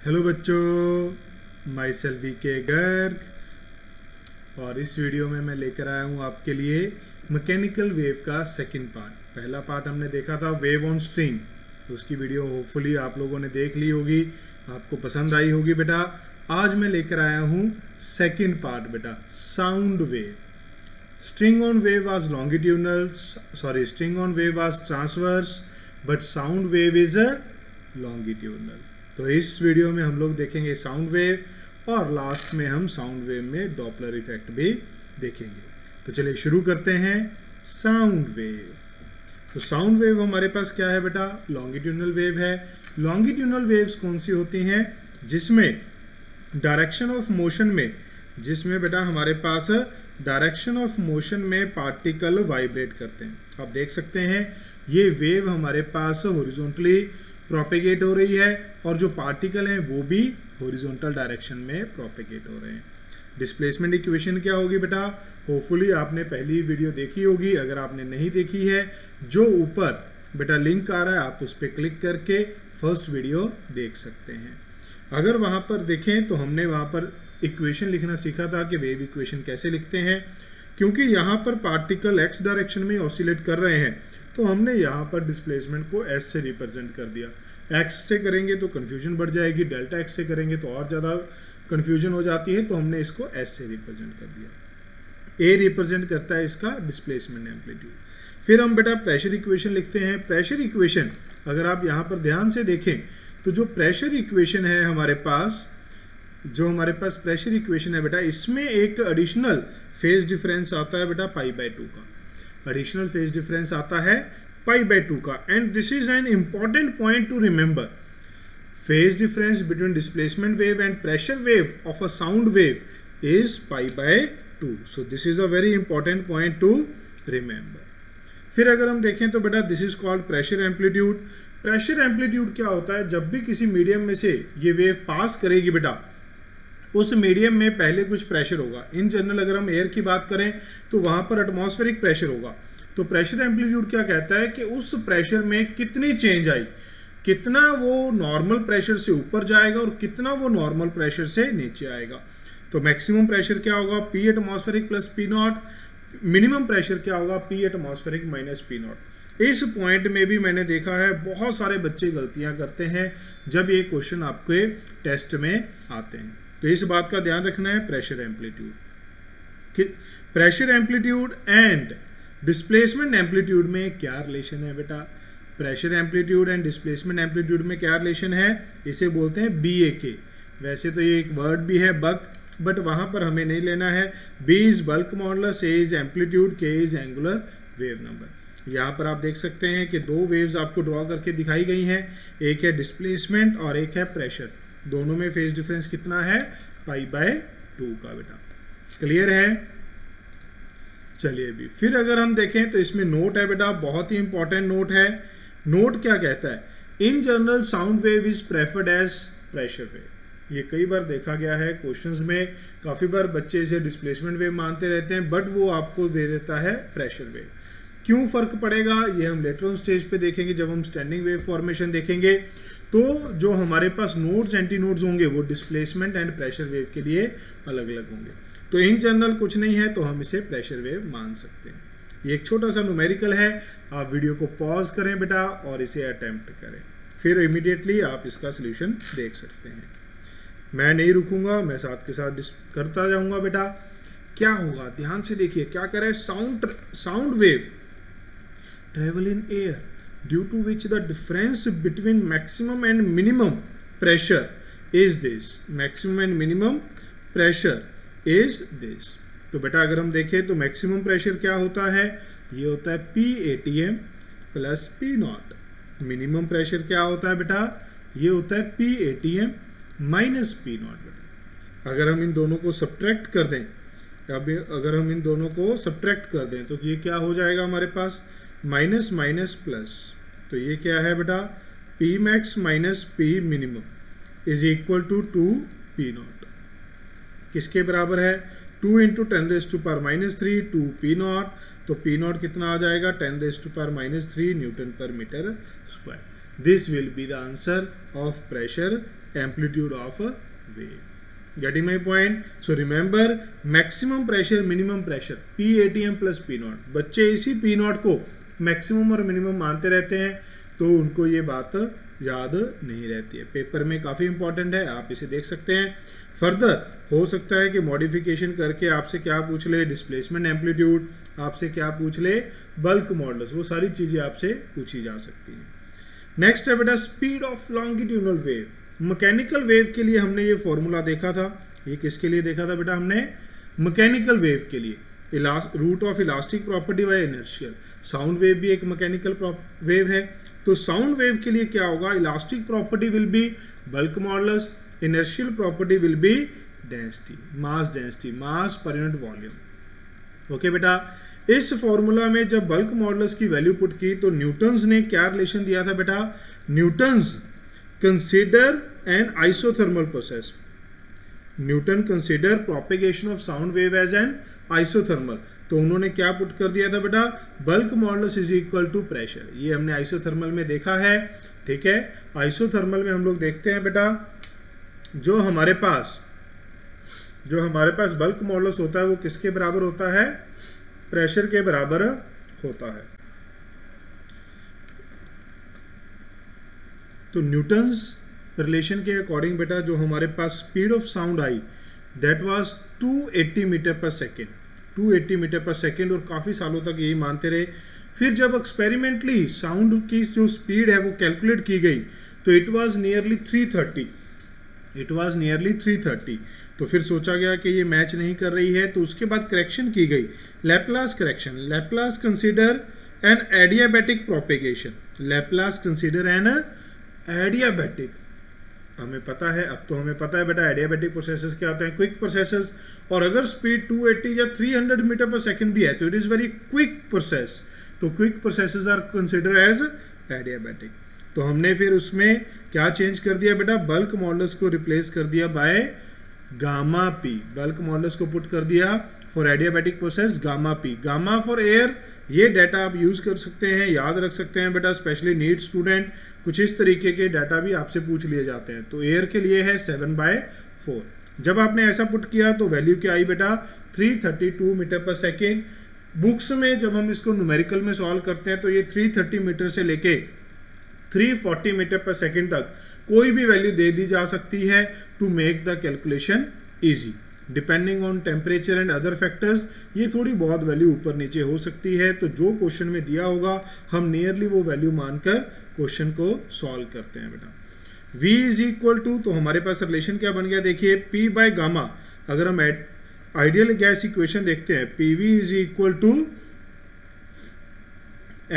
Hello बच्चों, my self के गर्ग। और इस वीडियो में मैं लेकर आया हूँ आपके लिए मैकेनिकल वेव का सेकंड पार्ट। पहला पार्ट हमने देखा था वेव ऑन स्ट्रिंग, उसकी वीडियो होपफुली आप लोगों ने देख ली होगी, आपको पसंद आई होगी बेटा। आज मैं लेकर आया हूँ सेकंड पार्ट बेटा, sound wave. String on wave was longitudinal, string on wave was transverse, but sound wave is a longitudinal. तो इस वीडियो में हम लोग देखेंगे साउंड वेव और लास्ट में हम साउंड वेव में डॉपलर इफेक्ट भी देखेंगे। तो चलिए शुरू करते हैं साउंड वेव। तो साउंड वेव हमारे पास क्या है बेटा, लॉन्गिट्यूडनल वेव है। लॉन्गिट्यूडनल वेव्स कौन सी होती हैं, जिसमें डायरेक्शन ऑफ मोशन में, जिसमें बेटा हमारे पास डायरेक्शन ऑफ मोशन में पार्टिकल वाइब्रेट करते हैं। आप देख सकते हैं ये वेव हमारे पास हॉरिजॉन्टली प्रोपेगेट हो रही है और जो पार्टिकल हैं वो भी हॉरिजॉन्टल डायरेक्शन में प्रोपेगेट हो रहे हैं। डिस्प्लेसमेंट इक्वेशन क्या होगी बेटा, होपफुली आपने पहली वीडियो देखी होगी। अगर आपने नहीं देखी है, जो ऊपर बेटा लिंक आ रहा है आप उस पर क्लिक करके फर्स्ट वीडियो देख सकते हैं। अगर वहां पर देखें तो हमने वहां पर इक्वेशन लिखना सीखा था कि वेव इक्वेशन कैसे लिखते हैं। क्योंकि यहाँ पर पार्टिकल एक्स डायरेक्शन में ऑसिलेट कर रहे हैं तो हमने यहाँ पर डिस्प्लेसमेंट को एस से रिप्रेजेंट कर दिया। एक्स से करेंगे तो कंफ्यूजन बढ़ जाएगी, डेल्टा एक्स से करेंगे तो और ज़्यादा कंफ्यूजन हो जाती है, तो हमने इसको एस से रिप्रेजेंट कर दिया। ए रिप्रेजेंट करता है इसका डिस्प्लेसमेंट एम्पलीट्यूड। फिर हम बेटा प्रेशर इक्वेशन लिखते हैं। प्रेशर इक्वेशन अगर आप यहाँ पर ध्यान से देखें तो जो प्रेशर इक्वेशन है हमारे पास, जो हमारे पास प्रेशर इक्वेशन है बेटा, इसमें एक एडिशनल फेज डिफरेंस आता है बेटा π/2 का। एडिशनल फेज डिफरेंस आता है π/2 का। And this is an important point to remember. Phase difference between displacement wave and pressure wave of a sound wave is π/2। So this is a very important point to remember. फिर अगर हम देखें तो बेटा this is called pressure amplitude. Pressure amplitude क्या होता है, जब भी किसी मीडियम में से ये वेव पास करेगी बेटा, उस मीडियम में पहले कुछ प्रेशर होगा। इन जनरल अगर हम एयर की बात करें तो वहां पर एटमॉस्फेरिक प्रेशर होगा। तो प्रेशर एम्पलीट्यूड क्या कहता है कि उस प्रेशर में कितनी चेंज आई, कितना वो नॉर्मल प्रेशर से ऊपर जाएगा और कितना वो नॉर्मल प्रेशर से नीचे आएगा। तो मैक्सिमम प्रेशर क्या होगा, P atmospheric plus P not. Minimum pressure क्या होगा, P atmospheric minus P not. इस पॉइंट में भी मैंने देखा है बहुत सारे बच्चे गलतियां करते हैं जब ये क्वेश्चन आपके टेस्ट में आते हैं। तो इस बात का ध्यान रखना है। Pressure amplitude, pressure amplitude and displacement amplitude में क्या रिलेशन है बेटा, pressure amplitude and displacement amplitude में क्या रिलेशन है, इसे बोलते हैं BAK। वैसे तो ये एक वर्ड भी है बक, बट वहां पर हमें नहीं लेना है। B is bulk modulus, A is amplitude, K is angular wave number. यहाँ पर आप देख सकते हैं कि दो वेव्स आपको ड्रॉ करके दिखाई गई हैं, एक है डिस्प्लेसमेंट और एक है प्रेशर। दोनों में फेज डिफरेंस कितना है, π/2 का बेटा। क्लियर है। चलिए भी फिर अगर हम देखें तो इसमें नोट है बेटा, बहुत ही इंपॉर्टेंट नोट है। नोट क्या कहता है, in general sound wave is preferred as pressure wave. ये कई बार देखा गया है क्वेश्चंस में, काफी बार बच्चे इसे डिस्प्लेसमेंट वेव मानते रहते हैं, बट वो आपको दे देता है प्रेशर वेव। क्यों फर्क पड़ेगा ये हम लेटर ऑन स्टेज पे देखेंगे, जब हम स्टैंडिंग वेव फॉर्मेशन देखेंगे। तो जो हमारे पास नोड्स एंटी नोड्स होंगे वो डिस्प्लेसमेंट एंड प्रेशर वेव के लिए अलग अलग होंगे। तो इन जनरल कुछ नहीं है तो हम इसे प्रेशर वेव मान सकते हैं। ये एक छोटा सा न्यूमेरिकल है, आप वीडियो को पॉज करें बेटा और इसे अटेम्प्ट करें, फिर इमीडिएटली आप इसका सोल्यूशन देख सकते हैं। मैं नहीं रुकूंगा, मैं साथ के साथ करता जाऊंगा बेटा। क्या होगा ध्यान से देखिए, क्या कह रहा है, sound wave travel in air due to which the difference between maximum and minimum pressure is this, maximum and minimum pressure is this। तो बेटा अगर हम देखें तो मैक्सिमम प्रेशर क्या होता है, ये होता है PATM plus P not. Minimum pressure क्या होता है बेटा, ये होता है PATM माइनस P नॉट बेटा। अगर हम इन दोनों को सब्ट्रैक्ट कर दें, अगर हम इन दोनों को सब्ट्रैक्ट कर दें तो ये क्या हो जाएगा हमारे पास, माइनस माइनस प्लस। तो ये क्या है बेटा, P max minus P minimum is equal to 2P naught. किसके बराबर है, 2 × 10⁻³ 2P नॉट। तो P नॉट कितना आ जाएगा, 10⁻³ newton per metre square. This will be the answer of pressure amplitude of a wave. Getting my point? So remember, maximum pressure, minimum pressure, PATM plus P not. बच्चे इसी P not को maximum और minimum मानते रहते हैं, तो उनको ये बात याद नहीं रहती है. पेपर में काफ़ी इंपॉर्टेंट है, आप इसे देख सकते हैं. फर्दर हो सकता है कि मॉडिफिकेशन करके आपसे क्या पूछ ले, डिस्प्लेसमेंट एम्पलीट्यूड, आपसे क्या पूछ ले, बल्क मॉडल्स, वो सारी चीज़ें आपसे पूछी जा सकती हैं. नेक्स्ट है बेटा speed of longitudinal wave. Mechanical wave के लिए हमने ये फॉर्मूला देखा था. ये किसके लिए देखा था बेटा हमने? मैकेनिकल वेव के लिए. Root of elastic property by inertial. Sound wave भी एक मैकेनिकल वेव है. तो साउंड वेव के लिए क्या होगा? Elastic property will be bulk modulus, inertial property will be density, mass per unit volume. Okay बेटा, इस फॉर्मूला में जब बल्क मॉडुलस की वैल्यू पुट की तो न्यूटन्स ने क्या रिलेशन दिया था बेटा? Newton's consider an isothermal process. Newton consider propagation of sound wave as an isothermal. तो उन्होंने क्या पुट कर दिया था बेटा? Bulk modulus is equal to pressure. ये हमने आइसोथर्मल में देखा है. ठीक है, आइसोथर्मल में हम लोग देखते हैं बेटा, जो हमारे पास बल्क मॉडुलस होता है वो किसके बराबर होता है? प्रेशर के बराबर होता है. तो न्यूटन्स रिलेशन के अकॉर्डिंग बेटा जो हमारे पास speed of sound I that was 280 metre per second. 280 metre per second, और काफ़ी सालों तक यही मानते रहे. फिर जब एक्सपेरिमेंटली साउंड की जो स्पीड है वो कैलकुलेट की गई तो इट वाज नियरली 330. तो फिर सोचा गया कि ये मैच नहीं कर रही है, तो उसके बाद करेक्शन की गई, Laplace correction. Laplace consider N adiabatic propagation. Laplace consider N adiabatic. हमें पता है, अब तो हमें पता है बेटा एडियाबैटिक प्रोसेसेस क्या होते हैं, क्विक प्रोसेसेस. और अगर स्पीड 280 या 300 मीटर पर सेकंड भी है तो it is very quick process. तो quick processes are consider as adiabatic. तो हमने फिर उसमें क्या चेंज कर दिया बेटा? बल्क मॉडुलस को रिप्लेस कर दिया by gamma P. Bulk modulus को पुट कर दिया for adiabatic process gamma P. Gamma for air. ये डाटा आप यूज कर सकते हैं, याद रख सकते हैं बेटा, स्पेशली नीट स्टूडेंट. कुछ इस तरीके के डाटा भी आपसे पूछ लिए जाते हैं. तो एयर के लिए है 7/4. जब आपने ऐसा पुट किया तो वैल्यू क्या आई बेटा? 332 मीटर पर सेकेंड. बुक्स में जब हम इसको न्यूमेरिकल में सॉल्व करते हैं तो ये 330 मीटर से लेके 340 मीटर पर सेकेंड तक कोई भी वैल्यू दे दी जा सकती है to make the calculation easy. Depending on temperature and other factors ये थोड़ी बहुत वैल्यू ऊपर नीचे हो सकती है. तो जो क्वेश्चन में दिया होगा हम नियरली वो वैल्यू मानकर क्वेश्चन को सॉल्व करते हैं बेटा. V इज इक्वल टू, तो हमारे पास रिलेशन क्या बन गया देखिए, P बाय गामा. अगर हम आइडियल गैस इक्वेशन देखते हैं, PV is equal to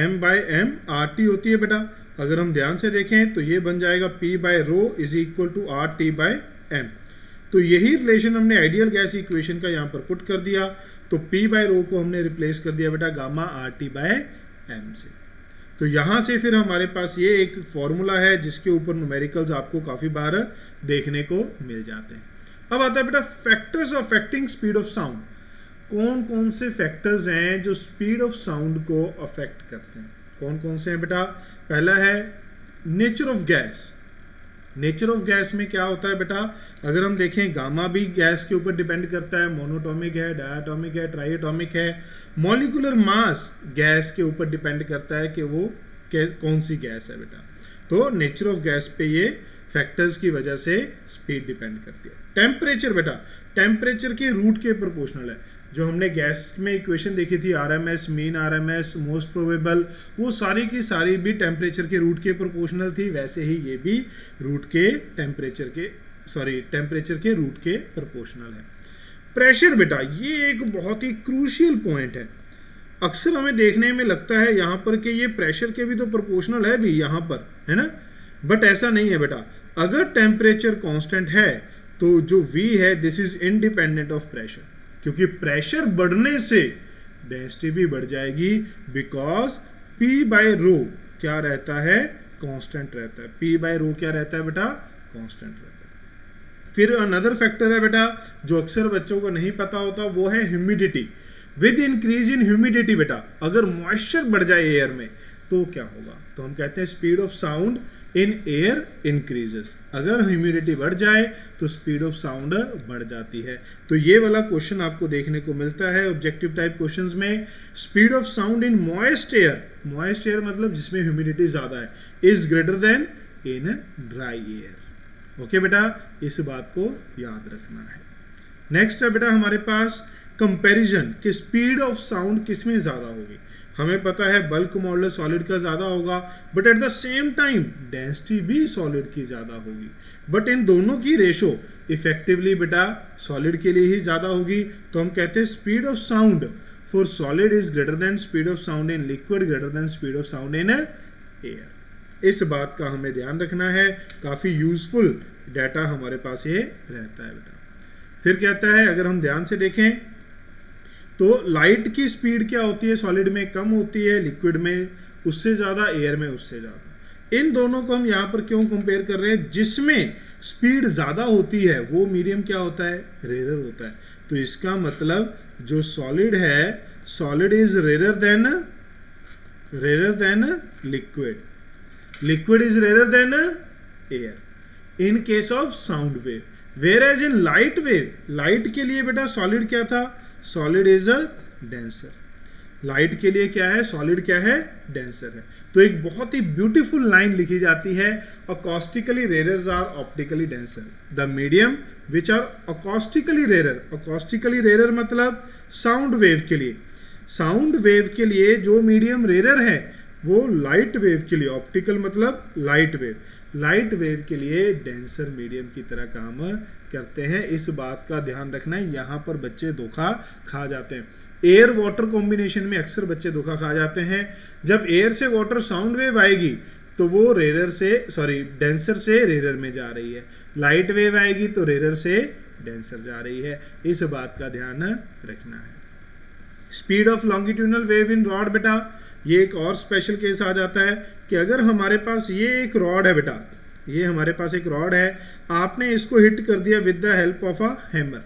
M/m RT होती है बेटा. अगर हम ध्यान से देखें तो ये बन जाएगा P by rho is equal to RT/m. तो यही रिलेशन हमने आइडियल गैस इक्वेशन का यहाँ पर पुट कर दिया. तो P बाय रो को हमने रिप्लेस कर दिया बेटा गामा RT/m से. तो यहाँ से फिर हमारे पास ये एक फॉर्मूला है जिसके ऊपर न्यूमेरिकल्स आपको काफ़ी बार देखने को मिल जाते हैं. अब आता है बेटा factors affecting speed of sound. कौन कौन से फैक्टर्स हैं जो स्पीड ऑफ साउंड को अफेक्ट करते हैं? कौन कौन से हैं बेटा? पहला है nature of gas. Nature of gas में क्या होता है बेटा? अगर हम देखें गामा भी गैस के ऊपर डिपेंड करता है, मोनोटॉमिक है, डायटॉमिक है, ट्राइएटॉमिक है. मॉलिक्यूलर मास गैस के ऊपर डिपेंड करता है कि वो कौन सी गैस है बेटा. तो नेचर ऑफ गैस पे ये फैक्टर्स की वजह से स्पीड डिपेंड करती है. टेम्परेचर बेटा, टेम्परेचर के रूट के प्रोपोर्शनल है. जो हमने गैस में इक्वेशन देखी थी RMS, mean RMS, most probable, वो सारी की सारी भी टेम्परेचर के रूट के प्रोपोर्शनल थी. वैसे ही ये भी टेम्परेचर के रूट के प्रोपोर्शनल है. प्रेशर बेटा, ये एक बहुत ही क्रूशियल पॉइंट है. अक्सर हमें देखने में लगता है यहाँ पर कि ये प्रेशर के भी तो प्रोपोर्शनल है भी यहाँ पर, है ना, बट ऐसा नहीं है बेटा. अगर टेम्परेचर कांस्टेंट है तो जो V है this is independent of pressure, क्योंकि प्रेशर बढ़ने से डेंसिटी भी बढ़ जाएगी. बिकॉज P बाय रो क्या रहता है? कांस्टेंट रहता है. P बाय रो क्या रहता है बेटा? कांस्टेंट रहता है. फिर अनदर फैक्टर है बेटा जो अक्सर बच्चों को नहीं पता होता, वो है humidity. With increase in humidity बेटा, अगर मॉइस्चर बढ़ जाए एयर में तो क्या होगा? तो हम कहते हैं speed of sound in air increases, अगर ह्यूमिडिटी बढ़ जाए तो स्पीड ऑफ साउंड बढ़ जाती है। तो ये वाला क्वेश्चन आपको देखने को मिलता है ऑब्जेक्टिव टाइप क्वेश्चंस में। Speed of sound in moist air, moist air मतलब जिसमें ह्यूमिडिटी ज्यादा है, is greater then in dry air. Okay बेटा, इस बात को याद रखना है। नेक्स्ट है बेटा हमारे पास कंपैरिजन कि स्पीड ऑफ साउंड किसमें ज्यादा होगी। हमें पता है बल्क मॉडुलस सॉलिड का ज्यादा होगा, but at the same time density भी सॉलिड की ज्यादा होगी, बट इन दोनों की रेशो इफेक्टिवली बेटा सॉलिड के लिए ही ज्यादा होगी। तो हम कहते हैं speed of sound for solid is greater than speed of sound in liquid greater than speed of sound in air. इस बात का हमें ध्यान रखना है, काफी यूजफुल डाटा हमारे पास ये रहता है बेटा। फिर कहता है अगर हम ध्यान से देखें तो लाइट की स्पीड क्या होती है, सॉलिड में कम होती है, लिक्विड में उससे ज्यादा, एयर में उससे ज्यादा। इन दोनों को हम यहां पर क्यों कंपेयर कर रहे हैं, जिसमें स्पीड ज्यादा होती है वो मीडियम क्या होता है, रेयर होता है। तो इसका मतलब जो सॉलिड है, solid is rare than liquid, liquid is rare than air in case of sound wave. Whereas in light wave, light के लिए बेटा सॉलिड क्या था, solid is a denser. Light के लिए क्या है, सॉलिड क्या है, डेंसर है। तो एक बहुत ही ब्यूटीफुल लाइन लिखी जाती है, acoustically rarers are optically denser, the medium which are acoustically rarer. Acoustically rarer मतलब साउंड वेव के लिए, साउंड वेव के लिए जो मीडियम रेयर है वो लाइट वेव के लिए, ऑप्टिकल मतलब लाइट वेव, लाइट वेव के लिए डेंसर मीडियम की तरह काम करते हैं। इस बात का ध्यान रखना है, यहाँ पर बच्चे धोखा खा जाते हैं। एयर वाटर कॉम्बिनेशन में अक्सर बच्चे धोखा खा जाते हैं। जब एयर से वाटर साउंड वेव आएगी तो वो रेयर से डेंसर से रेयर में जा रही है, लाइट वेव आएगी तो रेयर से डेंसर जा रही है। इस बात का ध्यान रखना है। Speed of longitudinal wave in rod बेटा, ये एक और स्पेशल केस आ जाता है कि अगर हमारे पास ये एक रॉड है बेटा, ये हमारे पास एक रॉड है, आपने इसको हिट कर दिया with the help of a hammer,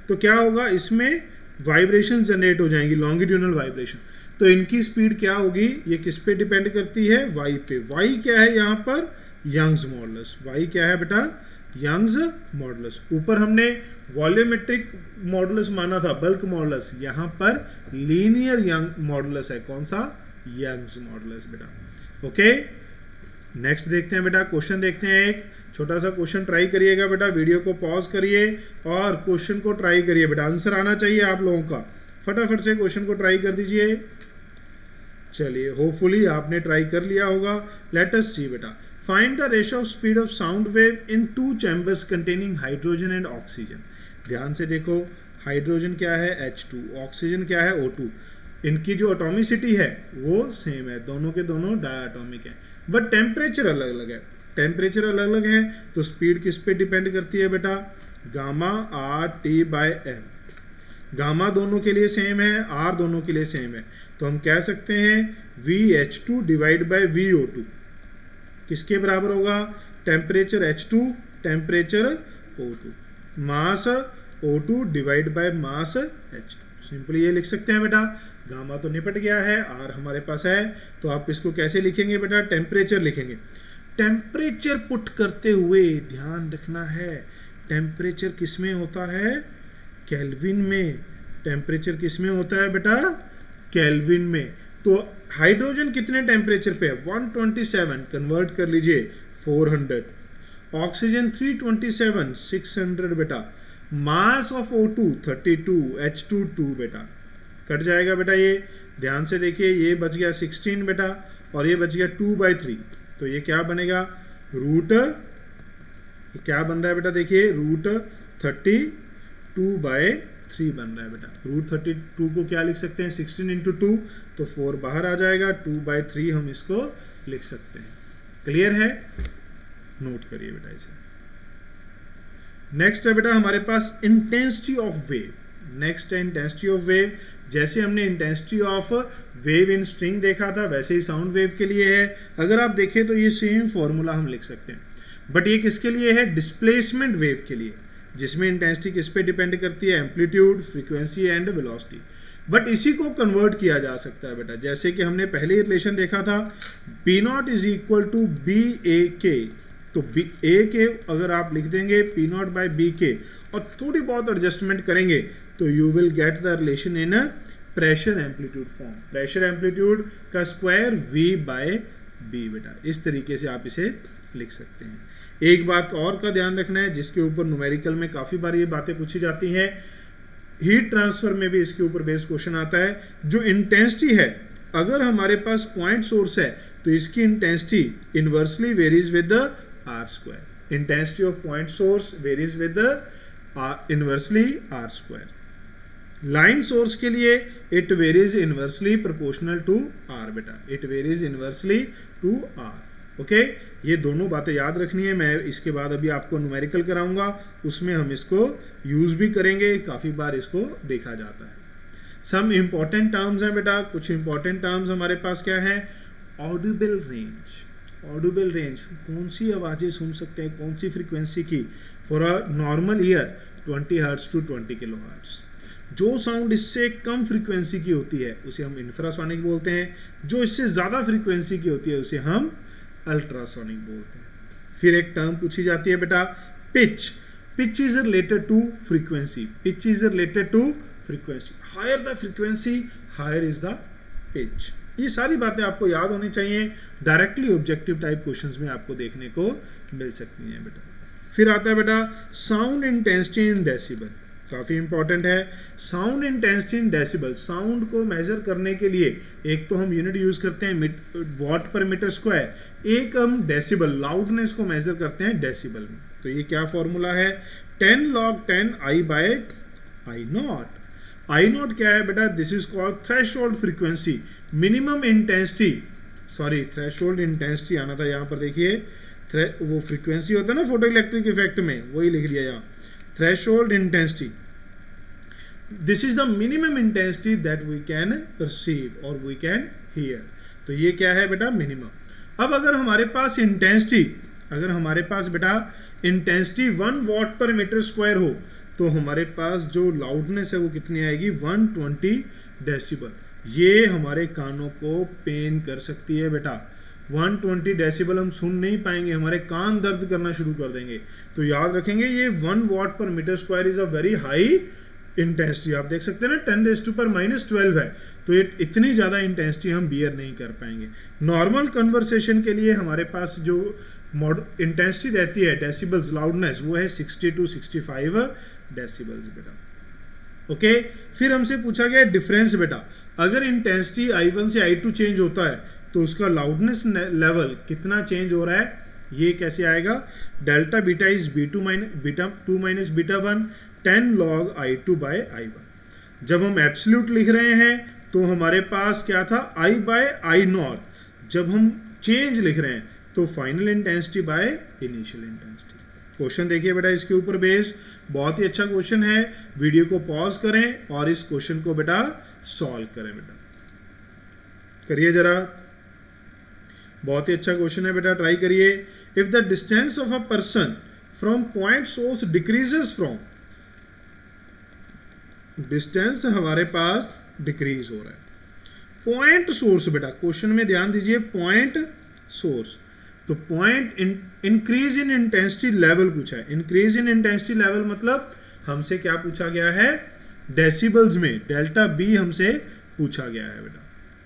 तो क्या होगा, इसमें वाइब्रेशन जनरेट हो जाएंगी, लॉन्गिट्यूडनल वाइब्रेशन। तो इनकी स्पीड क्या होगी, ये किस पे डिपेंड करती है, वाई पे। वाई क्या है यहाँ पर, यंग्स मॉडुलस। वाई क्या है बेटा, यंग्स मॉडुलस। ऊपर हमने वॉल्यूमेट्रिक मॉडुलस माना था, बल्क मॉडुलस, यहाँ पर लीनियर यंग मॉडुलस है। कौन सा, यंग्स मॉडुलस बेटा। ओके, नेक्स्ट देखते हैं बेटा, क्वेश्चन देखते हैं। एक छोटा सा क्वेश्चन ट्राई करिएगा बेटा, वीडियो को पॉज करिए और क्वेश्चन को ट्राई करिए बेटा, आंसर आना चाहिए आप लोगों का। फटाफट से क्वेश्चन को ट्राई कर दीजिए। चलिए, होपफुली आपने ट्राई कर लिया होगा। लेट अस सी बेटा, find the ratio of speed of sound wave in two chambers containing hydrogen and oxygen. ध्यान से देखो, हाइड्रोजन क्या है, H2, ऑक्सीजन क्या है, O2। इनकी जो एटॉमिसिटी है वो सेम है, दोनों के दोनों डायटोमिक है, बट टेम्परेचर अलग अलग है। टेम्परेचर अलग अलग है तो स्पीड किस पे डिपेंड करती है बेटा, गामा RT/m। गामा दोनों के लिए सेम है, R दोनों के लिए सेम है, तो हम कह सकते हैं VH2 डिवाइड बाय VO2 किसके बराबर होगा, temperature H2 temperature O2, mass O2 divide by mass H2। Simply ये लिख सकते हैं बेटा, गामा तो निपट गया है, R हमारे पास है, तो आप इसको कैसे लिखेंगे बेटा, टेम्परेचर लिखेंगे। टेम्परेचर पुट करते हुए ध्यान रखना है, टेम्परेचर किस में होता है, केल्विन में। टेम्परेचर किस में होता है बेटा, केल्विन में। तो हाइड्रोजन कितने टेम्परेचर पे है, 127, कन्वर्ट कर लीजिए 400। ऑक्सीजन 327, 600 बेटा। मास ऑफ O2 32, H2 2 बेटा। कट जाएगा बेटा ये, ध्यान से देखिए, ये बच गया 16 बेटा और ये बच गया 2/3, तो ये क्या बनेगा, रूट, ये क्या बन रहा है बेटा, देखिए रूट 32/3 बन रहा है बेटा। रूट 32 को क्या लिख सकते हैं, 16 × 2, तो 4 बाहर आ जाएगा, 2/3 हम इसको लिख सकते हैं। क्लियर है, नोट करिए बेटा इसे। नेक्स्ट है बेटा हमारे पास इंटेंसिटी ऑफ वेव। नेक्स्ट है इंटेंसिटी ऑफ वेव। जैसे हमने intensity of wave in string देखा था, वैसे ही साउंड वेव के लिए है। अगर आप देखें तो ये सेम फॉर्मूला हम लिख सकते हैं, बट ये किसके लिए है, डिस्प्लेसमेंट वेव के लिए, जिसमें इंटेंसिटी किस पे डिपेंड करती है, amplitude, frequency and velocity. But इसी को कन्वर्ट किया जा सकता है बेटा, जैसे कि हमने पहले रिलेशन देखा था P naught is equal to B A K, तो बी ए के अगर आप लिख देंगे पी नॉट बाई बी के और थोड़ी बहुत एडजस्टमेंट करेंगे तो you will get the relation in a pressure amplitude form. Pressure amplitude का स्क्वायर वी बाय बी बेटा, इस तरीके से आप इसे लिख सकते हैं। एक बात और का ध्यान रखना है जिसके ऊपर न्यूमेरिकल में काफ़ी बार ये बातें पूछी जाती हैं, हीट ट्रांसफर में भी इसके ऊपर बेस्ड क्वेश्चन आता है। जो इंटेंसिटी है, अगर हमारे पास पॉइंट सोर्स है तो इसकी intensity inversely varies with the R square. Intensity of point source varies with the inversely R square. Line source के लिए it varies inversely proportional to R बेटा, it varies inversely to R. Okay, ये दोनों बातें याद रखनी है। मैं इसके बाद अभी आपको न्यूमेरिकल कराऊंगा, उसमें हम इसको यूज भी करेंगे, काफ़ी बार इसको देखा जाता है। सम इंपॉर्टेंट टर्म्स हैं बेटा, कुछ इंपॉर्टेंट टर्म्स हमारे पास क्या हैं? Audible range. ऑडिबल रेंज, कौन सी आवाज़ें सुन सकते हैं, कौन सी फ्रीक्वेंसी की? For a normal ear 20 hertz to 20 kilo hertz. जो साउंड इससे कम फ्रीक्वेंसी की होती है उसे हम इंफ्रासोनिक बोलते हैं, जो इससे ज़्यादा फ्रीक्वेंसी की होती है उसे हम अल्ट्रासोनिक बोलते हैं। फिर एक टर्म पूछी जाती है बेटा pitch. Pitch is related to frequency, pitch is related to frequency. Higher the frequency higher is the pitch. ये सारी बातें आपको याद होनी चाहिए, डायरेक्टली ऑब्जेक्टिव टाइप क्वेश्चंस में आपको देखने को मिल सकती हैं बेटा। फिर आता है बेटा साउंड इंटेंसिटी इन डेसिबल, काफ़ी इंपॉर्टेंट है। Sound intensity in decibel, sound को मेजर करने के लिए एक तो हम यूनिट यूज करते हैं वॉट पर मीटर स्क्वायर, एक हम डेसिबल लाउडनेस को मेजर करते हैं डेसिबल में। तो ये क्या फॉर्मूला है? 10 log 10 I by I naught. I naught क्या है बेटा? This is called threshold frequency, minimum intensity, sorry threshold intensity आना था यहाँ पर, देखिए वो फ्रीक्वेंसी होता है ना फोटो इलेक्ट्रिक इफेक्ट में, वही लिख लिया यहाँ, threshold intensity. This is the minimum intensity that we can perceive और वी कैन हियर। तो ये क्या है बेटा? मिनिमम। अब अगर हमारे पास इंटेंसिटी, अगर हमारे पास बेटा intensity 1 watt per metre square हो तो हमारे पास जो लाउडनेस है वो कितनी आएगी? 120 डेसिबल। ये हमारे कानों को पेन कर सकती है बेटा। 120 डेसिबल हम सुन नहीं पाएंगे, हमारे कान दर्द करना शुरू कर देंगे। तो याद रखेंगे ये 1 watt per metre square is a very high intensity. आप देख सकते हैं ना 10⁻⁻12 है, तो ये इतनी ज़्यादा इंटेंसिटी हम बियर नहीं कर पाएंगे। नॉर्मल कन्वर्सेशन के लिए हमारे पास जो इंटेंसिटी रहती है डेसिबल्स लाउडनेस, वो है 60 to 65 डेसिबल्स बेटा। ओके, फिर हमसे पूछा गया डिफरेंस बेटा, अगर इंटेंसिटी I1 से I2 चेंज होता है तो उसका लाउडनेस लेवल कितना चेंज हो रहा है? ये कैसे आएगा? Delta beta is B2 minus beta 1 10 log I2 by I1। जब हम एब्सोल्यूट लिख रहे हैं तो हमारे पास क्या था? I by I naught. जब हम चेंज लिख रहे हैं तो final intensity by initial intensity. Question देखिए बेटा इसके ऊपर बेस्ड, बहुत ही अच्छा क्वेश्चन है। वीडियो को पॉज करें और इस क्वेश्चन को बेटा सॉल्व करें बेटा, करिए जरा, बहुत ही अच्छा क्वेश्चन है बेटा, ट्राई करिए। If the distance of a person from point source decreases from, distance हमारे पास डिक्रीज हो रहा है पॉइंट सोर्स बेटा, क्वेश्चन में ध्यान दीजिए, पॉइंट सोर्स। तो point increase in intensity level पूछा है। इंक्रीज इन इंटेंसिटी लेवल मतलब हमसे क्या पूछा गया है? डेसिबल्स में डेल्टा बी हमसे पूछा गया है बेटा।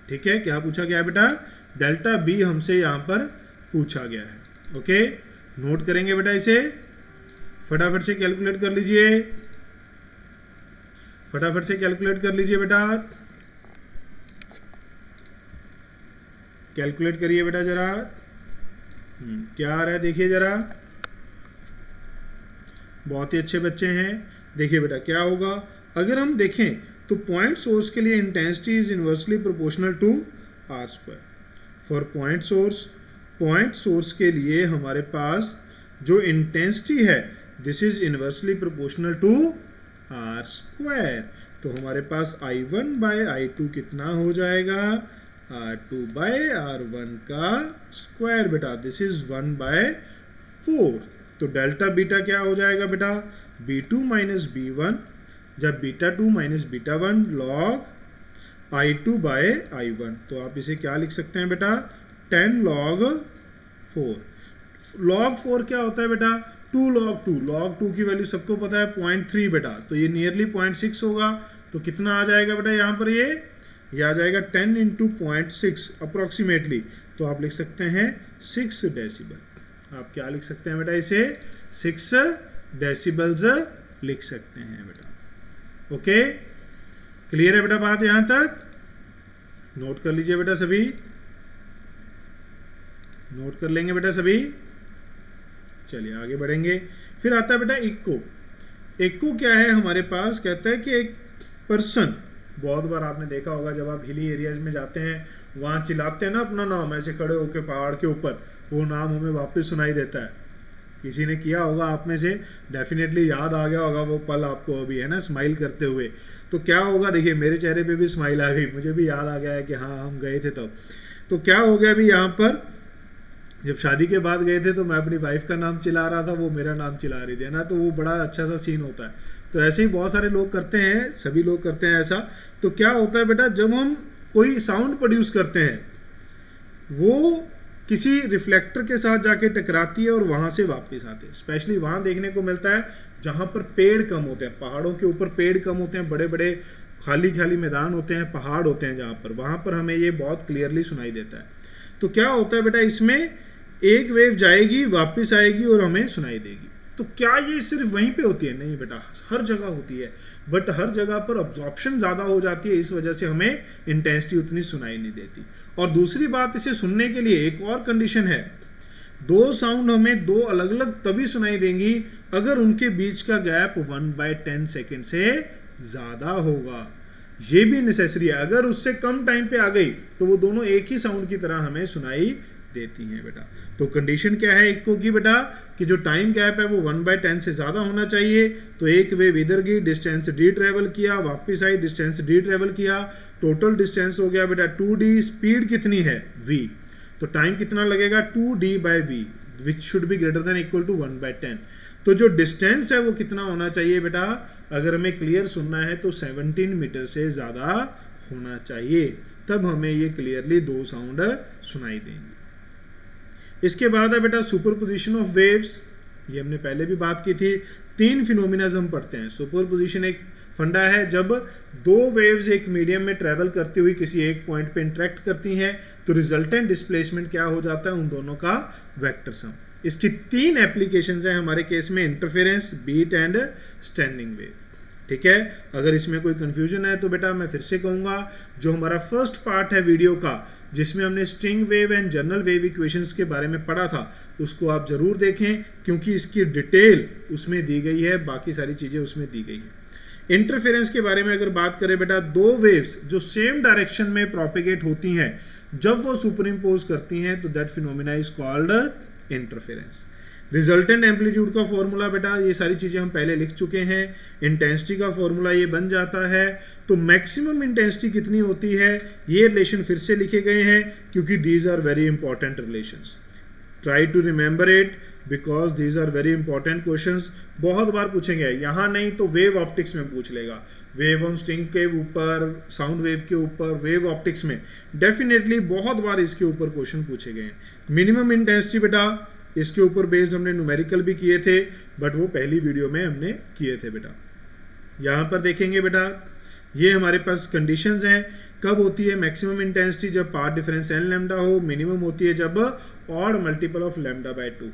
ठीक है, क्या पूछा गया है बेटा? डेल्टा बी हमसे यहां पर पूछा गया है। ओके, नोट करेंगे बेटा, इसे फटाफट से कैलकुलेट कर लीजिए, फटाफट से कैलकुलेट कर लीजिए बेटा, कैलकुलेट करिए बेटा जरा। क्या आ रहा है देखिए जरा, बहुत ही अच्छे बच्चे हैं। देखिए बेटा क्या होगा, अगर हम देखें तो पॉइंट सोर्स के लिए intensity is inversely proportional to R square. For point source के लिए हमारे पास जो इंटेंसिटी है this is inversely proportional to R square. तो हमारे पास I1 बाय I2 कितना हो जाएगा? R2 बाय R1 का स्क्वायर बेटा, दिस इज 1 बाय 4। तो डेल्टा बीटा क्या हो जाएगा बेटा? B2 माइनस B1, जब beta 2 minus beta 1 log I2 by I1। तो आप इसे क्या लिख सकते हैं बेटा, 10 log 4। log 4 क्या होता है बेटा, 2 log 2। log 2 की वैल्यू सबको पता है 0.3 बेटा, तो ये नियरली 0.6 होगा। तो कितना आ जाएगा बेटा यहाँ पर, ये आ जाएगा 10 इंटू 0.6 अप्रोक्सीमेटली। तो आप लिख सकते हैं 6 डेसिबल। आप क्या लिख सकते हैं बेटा, इसे 6 डेसिबल्स लिख सकते हैं बेटा। ओके, क्लियर है बेटा बात यहाँ तक? नोट कर लीजिए बेटा, सभी नोट कर लेंगे बेटा सभी। चलिए आगे बढ़ेंगे। फिर आता है बेटा इक्को। इक्को क्या है हमारे पास, कहता है कि एक पर्सन, बहुत बार आपने देखा होगा जब आप हिली एरियाज में जाते हैं, वहाँ चिल्लाते हैं ना अपना नाम, ऐसे खड़े होकर पहाड़ के ऊपर, वो नाम हमें वापस सुनाई देता है। किसी ने किया होगा आप में से, डेफिनेटली याद आ गया होगा वो पल आपको अभी, है ना, स्माइल करते हुए। तो क्या होगा, देखिए मेरे चेहरे पे भी स्माइल आ गई, मुझे भी याद आ गया है कि हाँ हम गए थे तब। तो क्या हो गया अभी यहाँ पर, जब शादी के बाद गए थे तो मैं अपनी वाइफ का नाम चिल्ला रहा था, वो मेरा नाम चिल्ला रही थी, है ना, तो वो बड़ा अच्छा सा सीन होता है। तो ऐसे ही बहुत सारे लोग करते हैं, सभी लोग करते हैं ऐसा। तो क्या होता है बेटा, जब हम कोई साउंड प्रोड्यूस करते हैं, वो किसी रिफ्लेक्टर के साथ जाके टकराती है और वहां से वापस आते हैं। स्पेशली वहां देखने को मिलता है जहां पर पेड़ कम होते हैं, पहाड़ों के ऊपर पेड़ कम होते हैं, बड़े बड़े खाली खाली मैदान होते हैं, पहाड़ होते हैं जहां पर, वहां पर हमें ये बहुत क्लियरली सुनाई देता है। तो क्या होता है बेटा, इसमें एक वेव जाएगी, वापस आएगी और हमें सुनाई देगी। तो क्या ये सिर्फ वहीं पे होती है? नहीं बेटा, हर जगह होती है, बट हर जगह पर अब्जॉर्प्शन ज़्यादा हो जाती है, इस वजह से हमें इंटेंसिटी उतनी सुनाई नहीं देती। और दूसरी बात, इसे सुनने के लिए एक और कंडीशन है, दो साउंड हमें दो अलग अलग तभी सुनाई देंगी अगर उनके बीच का गैप 1/10 सेकेंड से ज़्यादा होगा। ये भी नेसेसरी है, अगर उससे कम टाइम पे आ गई तो वो दोनों एक ही साउंड की तरह हमें सुनाई देती हैं बेटा। तो कंडीशन क्या है इक्को की बेटा, कि जो टाइम गैप है वो 1/10 से ज्यादा होना चाहिए। तो एक वेव इधर गई, डिस्टेंस डी ट्रेवल किया, वापस आई, डिस्टेंस डी ट्रेवल किया, टोटल डिस्टेंस हो गया बेटा 2d। स्पीड कितनी है, v, तो टाइम कितना लगेगा 2d/v, which should be greater than equal to 1/10। तो जो डिस्टेंस है वो कितना होना चाहिए बेटा, अगर हमें क्लियर सुनना है तो 17 मीटर से ज्यादा होना चाहिए, तब हमें ये क्लियरली दो साउंड सुनाई देंगे। इसके बाद है बेटा सुपरपोजिशन ऑफ वेव्स। ये हमने पहले भी बात की थी। 3 फिनोमिनाज हम पढ़ते हैं। सुपरपोजिशन एक फंडा है, जब दो वेव्स एक मीडियम में ट्रेवल करती हुई किसी एक पॉइंट पे इंटरेक्ट करती हैं तो रिजल्टेंट डिस्प्लेसमेंट क्या हो जाता है, उन दोनों का वेक्टर सम। इसकी 3 एप्लीकेशंस हैं हमारे केस में, interference, beat and standing wave. ठीक है, अगर इसमें कोई कंफ्यूजन है तो बेटा मैं फिर से कहूंगा, जो हमारा फर्स्ट पार्ट है वीडियो का, जिसमें हमने string wave and general wave equations के बारे में पढ़ा था, उसको आप जरूर देखें, क्योंकि इसकी डिटेल उसमें दी गई है, बाकी सारी चीजें उसमें दी गई हैं। इंटरफेरेंस के बारे में अगर बात करें बेटा, दो वेव्स जो सेम डायरेक्शन में प्रोपेगेट होती हैं, जब वो सुपर इम्पोज करती हैं तो that phenomena is called interference. Resultant amplitude का फॉर्मूला बेटा, ये सारी चीजें हम पहले लिख चुके हैं। इंटेंसिटी का फॉर्मूला ये बन जाता है। तो मैक्सिमम इंटेंसिटी कितनी होती है, ये रिलेशन फिर से लिखे गए हैं, क्योंकि these are very important relations. Try to remember it because these are very important questions. बहुत बार पूछेंगे, यहाँ नहीं तो वेव ऑप्टिक्स में पूछ लेगा, वेव ऑन स्ट्रिंग के ऊपर, साउंड वेव के ऊपर, वेव ऑप्टिक्स में डेफिनेटली बहुत बार इसके ऊपर क्वेश्चन पूछे गए हैं। मिनिमम इंटेंसिटी बेटा, इसके ऊपर बेस्ड हमने न्यूमेरिकल भी किए थे, बट वो पहली वीडियो में हमने किए थे बेटा। यहाँ पर देखेंगे बेटा, ये हमारे पास कंडीशंस हैं। कब होती है मैक्सिमम इंटेंसिटी, जब पाथ डिफरेंस n लैम्डा हो। मिनिमम होती है जब ऑड मल्टीपल ऑफ λ/2 हो।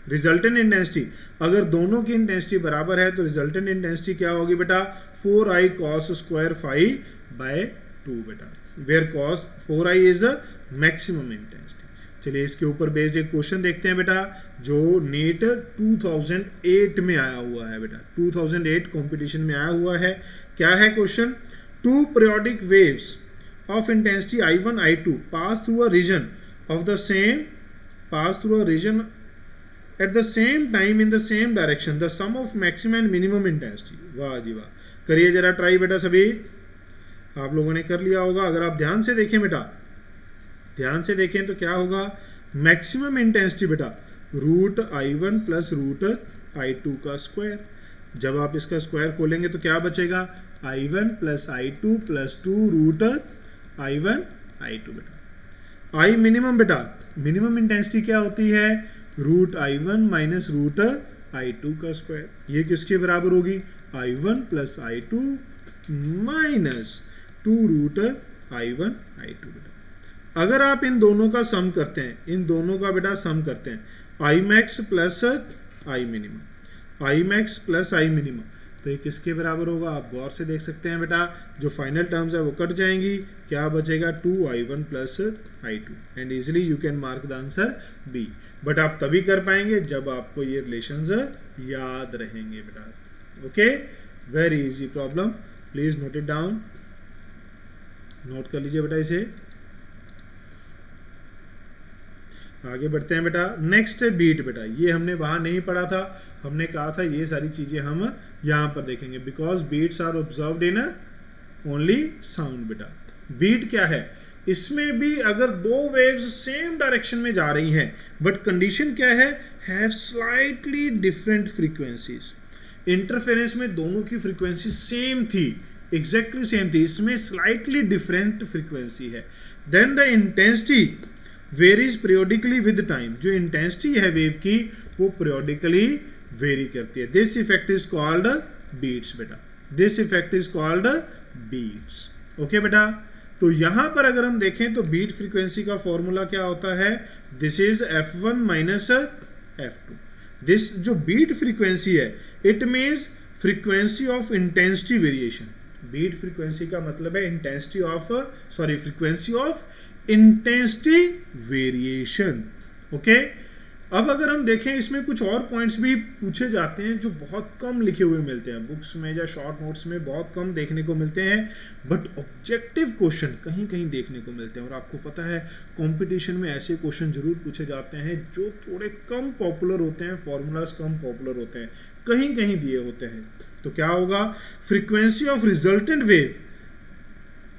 रिजल्टेंट इंटेंसिटी, अगर दोनों की इंटेंसिटी बराबर है तो रिजल्टेंट इंटेंसिटी क्या होगी बेटा, 4i cos स्क्वायर phi/2 बेटा, where cos 4i is maximum intensity. चलिए इसके ऊपर बेस्ड एक क्वेश्चन देखते हैं बेटा, जो नीट 2008 में आया हुआ है बेटा, 2008 कंपटीशन में आया हुआ है। क्या है question, 2 periodic waves of intensity I1 I2 pass through a region at the same time in the same direction, the sum of maximum and minimum intensity। वाह जी वाह, करिए जरा ट्राई बेटा, सभी आप लोगों ने कर लिया होगा। अगर आप ध्यान से देखें बेटा, ध्यान से देखें तो क्या होगा, मैक्सिमम इंटेंसिटी बेटा √I1 प्लस √I2 का स्क्वायर। जब आप इसका स्क्वायर खोलेंगे तो क्या बचेगा, I1 plus I2 plus 2 √I2 I1 I2 बेटा। I मिनिमम बेटा, मिनिमम इंटेंसिटी क्या होती है, root I1 minus root I2 का स्क्वायर। ये किसके बराबर होगी, I1 plus I2 minus 2 root I1 I2 बेटा। अगर आप इन दोनों का सम करते हैं, इन दोनों का बेटा सम करते हैं, I max plus I minimum, I max plus I minimum, तो ये किसके बराबर होगा, आप गौर से देख सकते हैं बेटा, जो फाइनल टर्म्स है वो कट जाएंगी, क्या बचेगा 2I1 plus I2 and easily you can mark the answer B। But आप तभी कर पाएंगे जब आपको ये रिलेशंस याद रहेंगे बेटा। Okay, very easy problem, please note it down, note कर लीजिए बेटा इसे। आगे बढ़ते हैं बेटा, नेक्स्ट है बीट बेटा। ये हमने वहां नहीं पढ़ा था, हमने कहा था ये सारी चीजें हम यहां पर देखेंगे, because beats are observed in only sound बेटा। बीट क्या है, इसमें भी अगर दो वेव्स सेम डायरेक्शन में जा रही हैं, बट कंडीशन क्या है, have slightly different frequencies. Interference में दोनों की फ्रीक्वेंसी सेम थी, एग्जैक्टली सेम थी, इसमें स्लाइटली डिफरेंट फ्रीक्वेंसी है। Then the intensity varies periodically with time, जो इंटेंसिटी है वेव की वो पीरियोडिकली वेरी करती है। This effect is called beats बेटा, this effect is called beats. Okay बेटा, तो यहां पर अगर हम देखें तो बीट फ्रीक्वेंसी का फॉर्मूला क्या होता है, this is F1 minus F2। This जो बीट फ्रीक्वेंसी है, it means frequency of intensity variation. Beat frequency का मतलब है intensity of, sorry frequency of intensity variation. Okay, अब अगर हम देखें इसमें कुछ और पॉइंट्स भी पूछे जाते हैं जो बहुत कम लिखे हुए मिलते हैं बुक्स में या शॉर्ट नोट्स में, बहुत कम देखने को मिलते हैं, बट ऑब्जेक्टिव क्वेश्चन कहीं कहीं देखने को मिलते हैं। और आपको पता है कंपटीशन में ऐसे क्वेश्चन जरूर पूछे जाते हैं जो थोड़े कम पॉपुलर होते हैं, फॉर्मूलाज कम पॉपुलर होते हैं, कहीं कहीं दिए होते हैं। तो क्या होगा, फ्रीक्वेंसी ऑफ रिजल्टेंट वेव,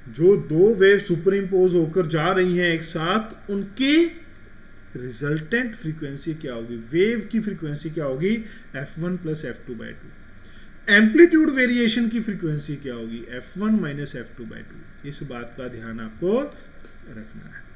जो दो वेव सुपर इम्पोज होकर जा रही हैं एक साथ, उनकी रिजल्टेंट फ्रीक्वेंसी क्या होगी, वेव की फ्रीक्वेंसी क्या होगी, F1 plus F2/2। Amplitude variation की फ्रीक्वेंसी क्या होगी, F1 माइनस F2/2। इस बात का ध्यान आपको रखना है।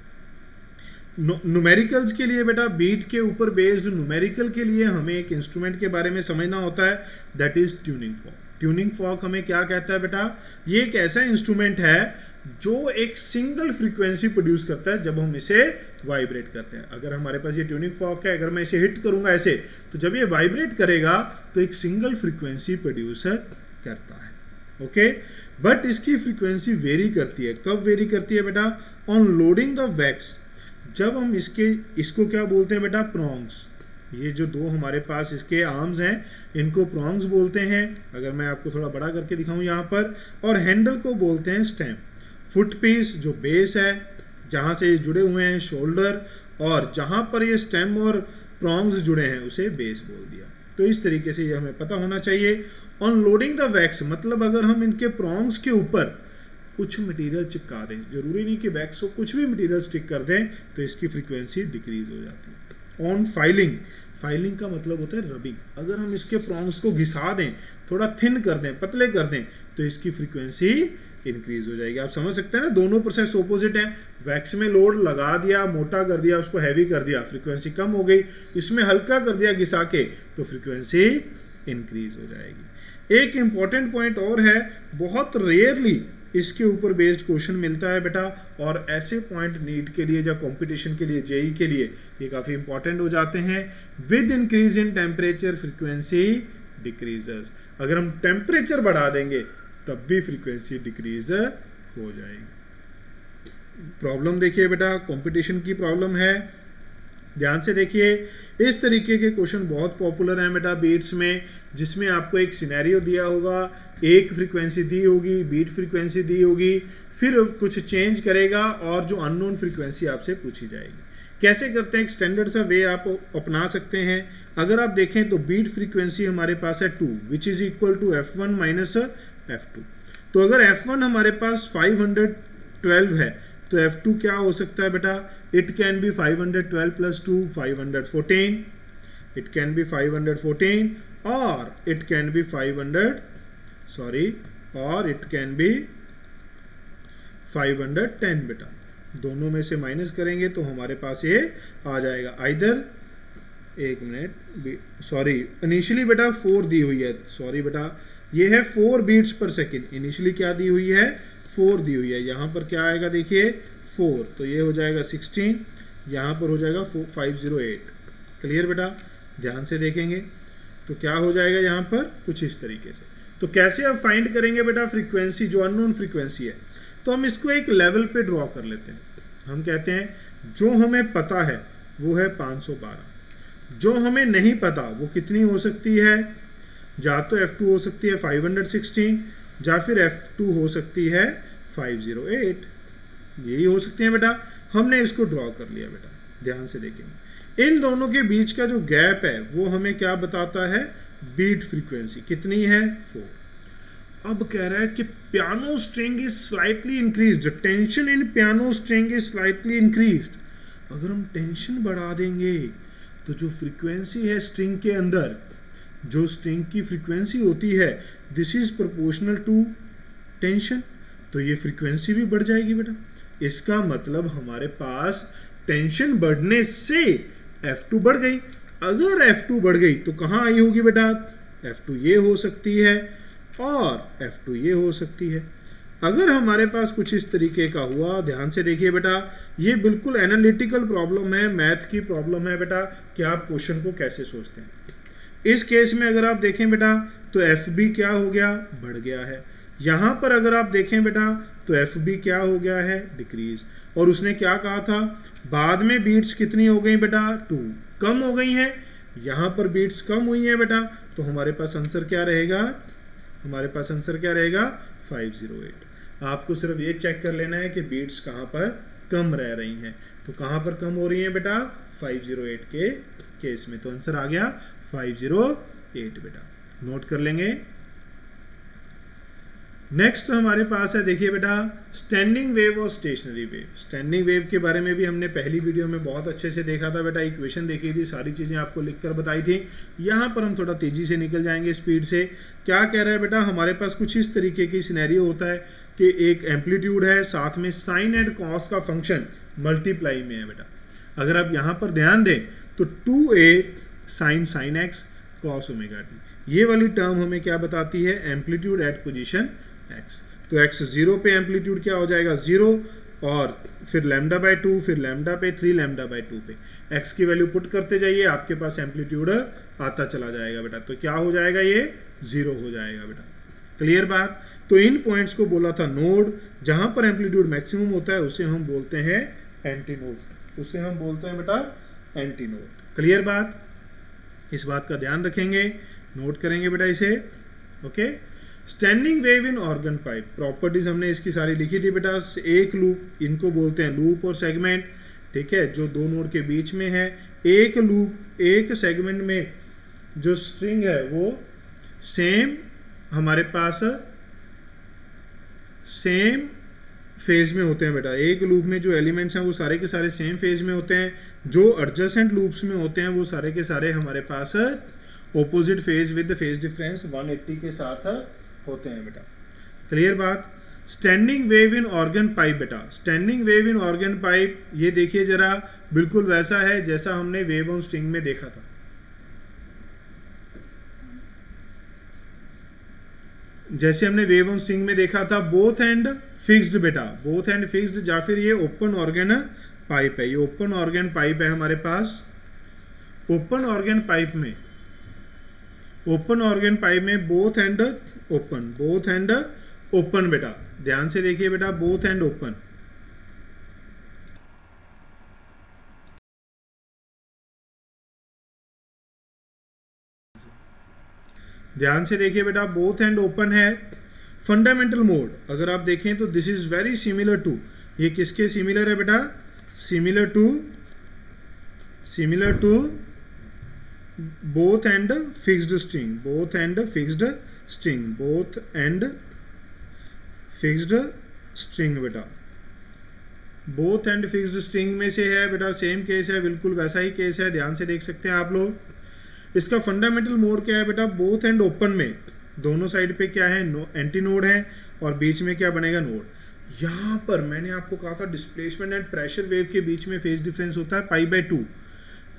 न्यूमेरिकल्स के लिए बेटा, बीट के ऊपर बेस्ड न्यूमेरिकल के लिए हमें एक इंस्ट्रूमेंट के बारे में समझना होता है, that is tuning fork. Tuning fork हमें क्या कहता है बेटा, ये एक ऐसा इंस्ट्रूमेंट है जो एक सिंगल फ्रीक्वेंसी प्रोड्यूस करता है जब हम इसे वाइब्रेट करते हैं। अगर हमारे पास ये ट्यूनिंग फॉर्क है, अगर मैं इसे हिट करूंगा ऐसे, तो जब ये वाइब्रेट करेगा तो एक सिंगल फ्रीक्वेंसी प्रोड्यूस करता है। ओके, बट इसकी फ्रीक्वेंसी वेरी करती है। कब वेरी करती है बेटा, ऑन लोडिंग द वैक्स। जब हम इसको क्या बोलते हैं बेटा, प्रॉन्ग्स। ये जो दो हमारे पास इसके आर्म्स हैं, इनको प्रॉन्ग्स बोलते हैं। अगर मैं आपको थोड़ा बड़ा करके दिखाऊं यहाँ पर, और हैंडल को बोलते हैं स्टेम। फुट पीस जो बेस है, जहाँ से ये जुड़े हुए हैं शोल्डर, और जहाँ पर ये स्टेम और प्रॉन्ग्स जुड़े हैं उसे बेस बोल दिया। तो इस तरीके से ये हमें पता होना चाहिए। ऑन लोडिंग द वैक्स मतलब अगर हम इनके प्रॉन्ग्स के ऊपर कुछ मटेरियल चिपका दें, जरूरी नहीं कि वैक्स को कुछ भी मटेरियल स्टिक कर दें, तो इसकी फ्रीक्वेंसी डिक्रीज हो जाती है। ऑन फाइलिंग, फाइलिंग का मतलब होता है रबिंग। अगर हम इसके प्रॉन्ग्स को घिसा दें, थोड़ा थिन कर दें, पतले कर दें, तो इसकी फ्रीक्वेंसी इंक्रीज हो जाएगी। आप समझ सकते हैं ना, दोनों प्रोसेस ऑपोजिट हैं। वैक्स में लोड लगा दिया, मोटा कर दिया, उसको हैवी कर दिया, फ्रीक्वेंसी कम हो गई। इसमें हल्का कर दिया घिसा के, तो फ्रीक्वेंसी इंक्रीज हो जाएगी। एक इंपॉर्टेंट पॉइंट और है, बहुत रेयरली इसके ऊपर बेस्ड क्वेश्चन मिलता है बेटा, और ऐसे पॉइंट नीट के लिए या कंपटीशन के लिए, जेई के लिए ये काफ़ी इंपॉर्टेंट हो जाते हैं। With increase in temperature frequency decreases. अगर हम टेम्परेचर बढ़ा देंगे तब भी फ्रीक्वेंसी डिक्रीज हो जाएगी। प्रॉब्लम देखिए बेटा, कंपटीशन की प्रॉब्लम है, ध्यान से देखिए। इस तरीके के क्वेश्चन बहुत पॉपुलर हैं बेटा बीट्स में, जिसमें आपको एक सिनेरियो दिया होगा, एक फ्रीक्वेंसी दी होगी, बीट फ्रीक्वेंसी दी होगी, फिर कुछ चेंज करेगा और जो अननोन फ्रीक्वेंसी आपसे पूछी जाएगी। कैसे करते हैं, एक स्टैंडर्ड सा वे आप अपना सकते हैं। अगर आप देखें तो बीट फ्रीक्वेंसी हमारे पास है 2, which is equal to F1 minus F2। तो अगर F1 हमारे पास 512 है, तो F2 क्या हो सकता है बेटा, it can be 512 plus 2 514, it can be 514, और इट कैन बी 500, सॉरी, और इट कैन बी 510 बेटा, दोनों में से माइनस करेंगे तो हमारे पास ये आ जाएगा आइदर, एक मिनट, सॉरी इनिशियली बेटा 4 दी हुई है, सॉरी बेटा ये है 4 बीट्स पर सेकेंड, इनिशियली क्या दी हुई है 4 दी हुई है, यहाँ पर क्या आएगा देखिए 4, तो ये हो जाएगा 16, यहाँ पर हो जाएगा 508। क्लियर बेटा, ध्यान से देखेंगे तो क्या हो जाएगा यहाँ पर कुछ इस तरीके से। तो कैसे आप फाइंड करेंगे बेटा फ्रीक्वेंसी, जो अननोन फ्रीक्वेंसी है, तो हम इसको एक लेवल पे ड्रॉ कर लेते हैं। हम कहते हैं जो हमें पता है वो है 512, जो हमें नहीं पता वो कितनी हो सकती है, या तो F2 हो सकती है 516, या फिर F2 हो सकती है 508, यही हो सकती है बेटा। हमने इसको ड्रॉ कर लिया बेटा, ध्यान से देखेंगे इन दोनों के बीच का जो गैप है वो हमें क्या बताता है, बीट फ्रीक्वेंसी कितनी है 4। अब कह रहा है कि piano string is slightly increased, tension in piano string is slightly increased. अगर हम टेंशन बढ़ा देंगे तो जो फ्रीक्वेंसी है स्ट्रिंग के अंदर, जो स्ट्रिंग की फ्रीक्वेंसी होती है, this is proportional to tension, तो ये फ्रीक्वेंसी भी बढ़ जाएगी बेटा। इसका मतलब हमारे पास टेंशन बढ़ने से F2 बढ़ गई। अगर F2 बढ़ गई तो कहाँ आई होगी बेटा, F2 ये हो सकती है और F2 ये हो सकती है। अगर हमारे पास कुछ इस तरीके का हुआ, ध्यान से देखिए बेटा, ये बिल्कुल एनालिटिकल प्रॉब्लम है, मैथ की प्रॉब्लम है बेटा कि आप क्वेश्चन को कैसे सोचते हैं। इस केस में अगर आप देखें बेटा तो FB क्या हो गया, बढ़ गया है। यहाँ पर अगर आप देखें बेटा तो FB क्या हो गया है, डिक्रीज। और उसने क्या कहा था, बाद में बीट्स कितनी हो गई बेटा 2, कम हो गई हैं। यहाँ पर बीट्स कम हुई हैं बेटा, तो हमारे पास आंसर क्या रहेगा, हमारे पास आंसर क्या रहेगा 508। आपको सिर्फ ये चेक कर लेना है कि बीट्स कहाँ पर कम रह रही हैं, तो कहाँ पर कम हो रही हैं बेटा 508 के केस में, तो आंसर आ गया 508 बेटा, नोट कर लेंगे। नेक्स्ट हमारे पास है, देखिए बेटा, स्टैंडिंग वेव और स्टेशनरी वेव। स्टैंडिंग वेव के बारे में भी हमने पहली वीडियो में बहुत अच्छे से देखा था बेटा, इक्वेशन देखी थी, सारी चीज़ें आपको लिखकर बताई थी। यहाँ पर हम थोड़ा तेज़ी से निकल जाएंगे स्पीड से। क्या कह रहा है बेटा, हमारे पास कुछ इस तरीके की सिनेरियो होता है कि एक एम्पलीट्यूड है, साथ में साइन एंड कॉस का फंक्शन मल्टीप्लाई में है बेटा। अगर आप यहाँ पर ध्यान दें तो 2a sine x cos omega T, ये वाली टर्म हमें क्या बताती है, एम्पलीट्यूड एट पोजीशन x। तो x 0 पे एम्पलीट्यूड क्या हो जाएगा 0, और फिर लैम्डा बाय 2, फिर लैम्डा पे 3 लैम्डा बाय 2 पे x की वैल्यू पुट करते जाइए, आपके पास एम्पलीट्यूड आता चला जाएगा बेटा। तो क्या हो जाएगा, ये 0 हो जाएगा बेटा। क्लियर बात। तो इन पॉइंट्स को बोला था नोड, जहां पर एम्पलीट्यूड मैक्सिमम होता है उसे हम बोलते हैं एंटी नोड, उसे हम बोलते हैं बेटा एंटी नोड। क्लियर बात, इस बात का ध्यान रखेंगे, नोट करेंगे बेटा इसे। Okay, standing wave in organ pipe, properties हमने इसकी सारी लिखी थी बेटा। एक लूप, इनको बोलते हैं लूप और सेगमेंट, ठीक है, जो दो नोड के बीच में है। एक लूप, एक सेगमेंट में जो स्ट्रिंग है वो सेम हमारे पास सेम फेज में होते हैं बेटा। एक लूप में जो एलिमेंट्स हैं वो सारे के सारे सेम फेज में होते हैं। जो एडजेसेंट लूप्स में होते हैं वो सारे के सारे हमारे पास opposite phase with phase difference 180 के साथ होते हैं बेटा। क्लियर बात। Standing wave in organ pipe बेटा, standing wave in organ pipe, ये देखिए जरा, बिल्कुल वैसा है जैसा हमने वेव ऑन स्ट्रिंग में देखा था। जैसे हमने वेव ऑन स्ट्रिंग में देखा था, बोथ एंड फिक्स्ड बेटा, बोथ एंड फिक्स्ड, या फिर ये ओपन ऑर्गन पाइप है। ये ओपन ऑर्गन पाइप है हमारे पास। ओपन ऑर्गन पाइप में, ओपन ऑर्गन पाइप में both end open, both end open बेटा, ध्यान से देखिए बेटा, बोथ एंड ओपन। ध्यान से देखिए बेटा, बोथ एंड ओपन है। फंडामेंटल मोड अगर आप देखें तो this is very similar to, ये किसके सिमिलर है बेटा, similar to both end fixed string, both end fixed string, both end fixed string बेटा, बोथ एंड फिक्स्ड स्ट्रिंग में से है बेटा, सेम केस है, बिल्कुल वैसा ही केस है, ध्यान से देख सकते हैं आप लोग। इसका फंडामेंटल मोड क्या है बेटा, बोथ एंड ओपन में दोनों साइड पे क्या है, एंटी नोड है, और बीच में क्या बनेगा, नोड। यहाँ पर मैंने आपको कहा था डिस्प्लेसमेंट एंड प्रेशर वेव के बीच में फेज डिफरेंस होता है π/2।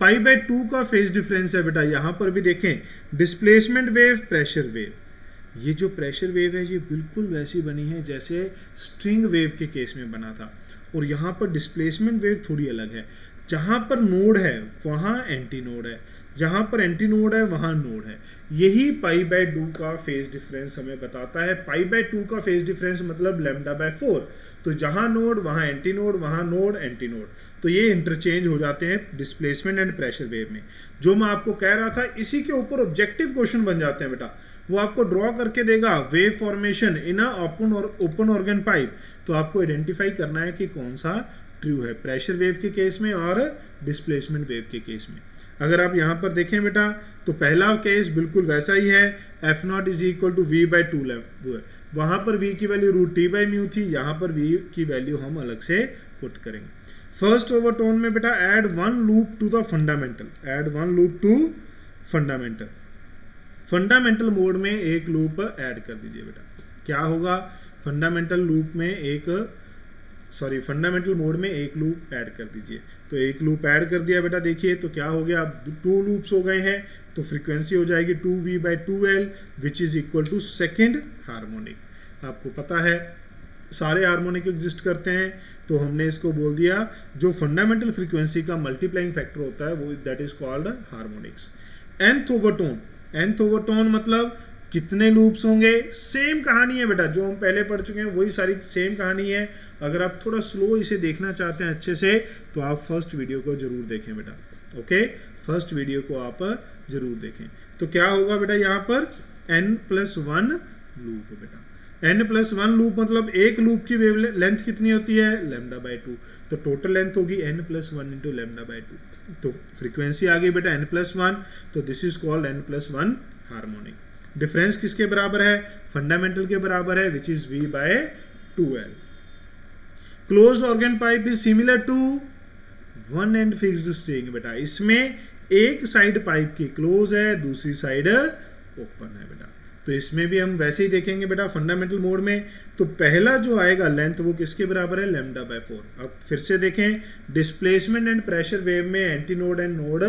π/2 का फेज डिफरेंस है बेटा। यहाँ पर भी देखें, डिस्प्लेसमेंट वेव, प्रेशर वेव। ये जो प्रेशर वेव है ये बिल्कुल वैसी बनी है जैसे स्ट्रिंग वेव के केस में बना था, और यहाँ पर डिस्प्लेसमेंट वेव थोड़ी अलग है। जहाँ पर नोड है वहाँ एंटी नोड है, जहाँ पर एंटी नोड है वहाँ नोड है। यही π/2 का फेज डिफरेंस हमें बताता है। π/2 का फेज डिफरेंस मतलब λ/4। तो जहाँ नोड वहाँ एंटी नोड, वहाँ नोड एंटी नोड, तो ये इंटरचेंज हो जाते हैं डिस्प्लेसमेंट एंड प्रेशर वेव में। जो मैं आपको कह रहा था इसी के ऊपर ऑब्जेक्टिव क्वेश्चन बन जाते हैं बेटा। वो आपको ड्रॉ करके देगा wave formation in a open organ pipe, तो आपको आइडेंटिफाई करना है कि कौन सा ट्रू है, प्रेशर वेव के केस में और डिस्प्लेसमेंट वेव के केस में। अगर आप यहाँ पर देखें बेटा तो पहला केस बिल्कुल वैसा ही है, F0 is equal to V/2 वहाँ पर V की वैल्यू √T/μ थी, यहाँ पर V की वैल्यू हम अलग से पुट करेंगे। फर्स्ट ओवरटोन में बेटा add one loop to the fundamental, add one loop to fundamental. Fundamental mode में एक लूप ऐड कर दीजिए बेटा। क्या होगा, फंडामेंटल मोड में एक लूप ऐड कर दीजिए। तो एक लूप ऐड कर दिया बेटा, देखिए तो क्या हो गया, अब 2 लूप्स हो गए हैं, तो फ्रीक्वेंसी हो जाएगी 2V/2L which is equal to second harmonic. आपको पता है सारे हार्मोनिक एग्जिस्ट करते हैं, तो हमने इसको बोल दिया जो फंडामेंटल फ्रीक्वेंसी का मल्टीप्लाइंग फैक्टर होता है वो that is called harmonics. nth overtone मतलब कितने लूप्स होंगे, सेम कहानी है बेटा, जो हम पहले पढ़ चुके हैं वही सारी सेम कहानी है। अगर आप थोड़ा स्लो इसे देखना चाहते हैं अच्छे से तो आप फर्स्ट वीडियो को जरूर देखें बेटा। ओके, फर्स्ट वीडियो को आप जरूर देखें। तो क्या होगा बेटा, यहाँ पर n+1 लूप बेटा। n+1 लूप मतलब एक लूप की वेव लेंथ कितनी होती है, λ/2, तो टोटल लेंथ होगी n+1 इंटू λ/2। तो फ्रीक्वेंसी आ गई बेटा n+1, तो this is called n+1 harmonic. Difference किसके बराबर है, फंडामेंटल के बराबर है which is V/2L। Closed organ pipe is similar to one end fixed string बेटा। इसमें एक साइड पाइप की क्लोज है, दूसरी साइड ओपन है बेटा। तो इसमें भी हम वैसे ही देखेंगे बेटा फंडामेंटल मोड में। तो पहला जो आएगा लेंथ वो किसके बराबर है, λ/4। अब फिर से देखें, डिस्प्लेसमेंट एंड प्रेशर वेव में एंटी नोड एंड नोड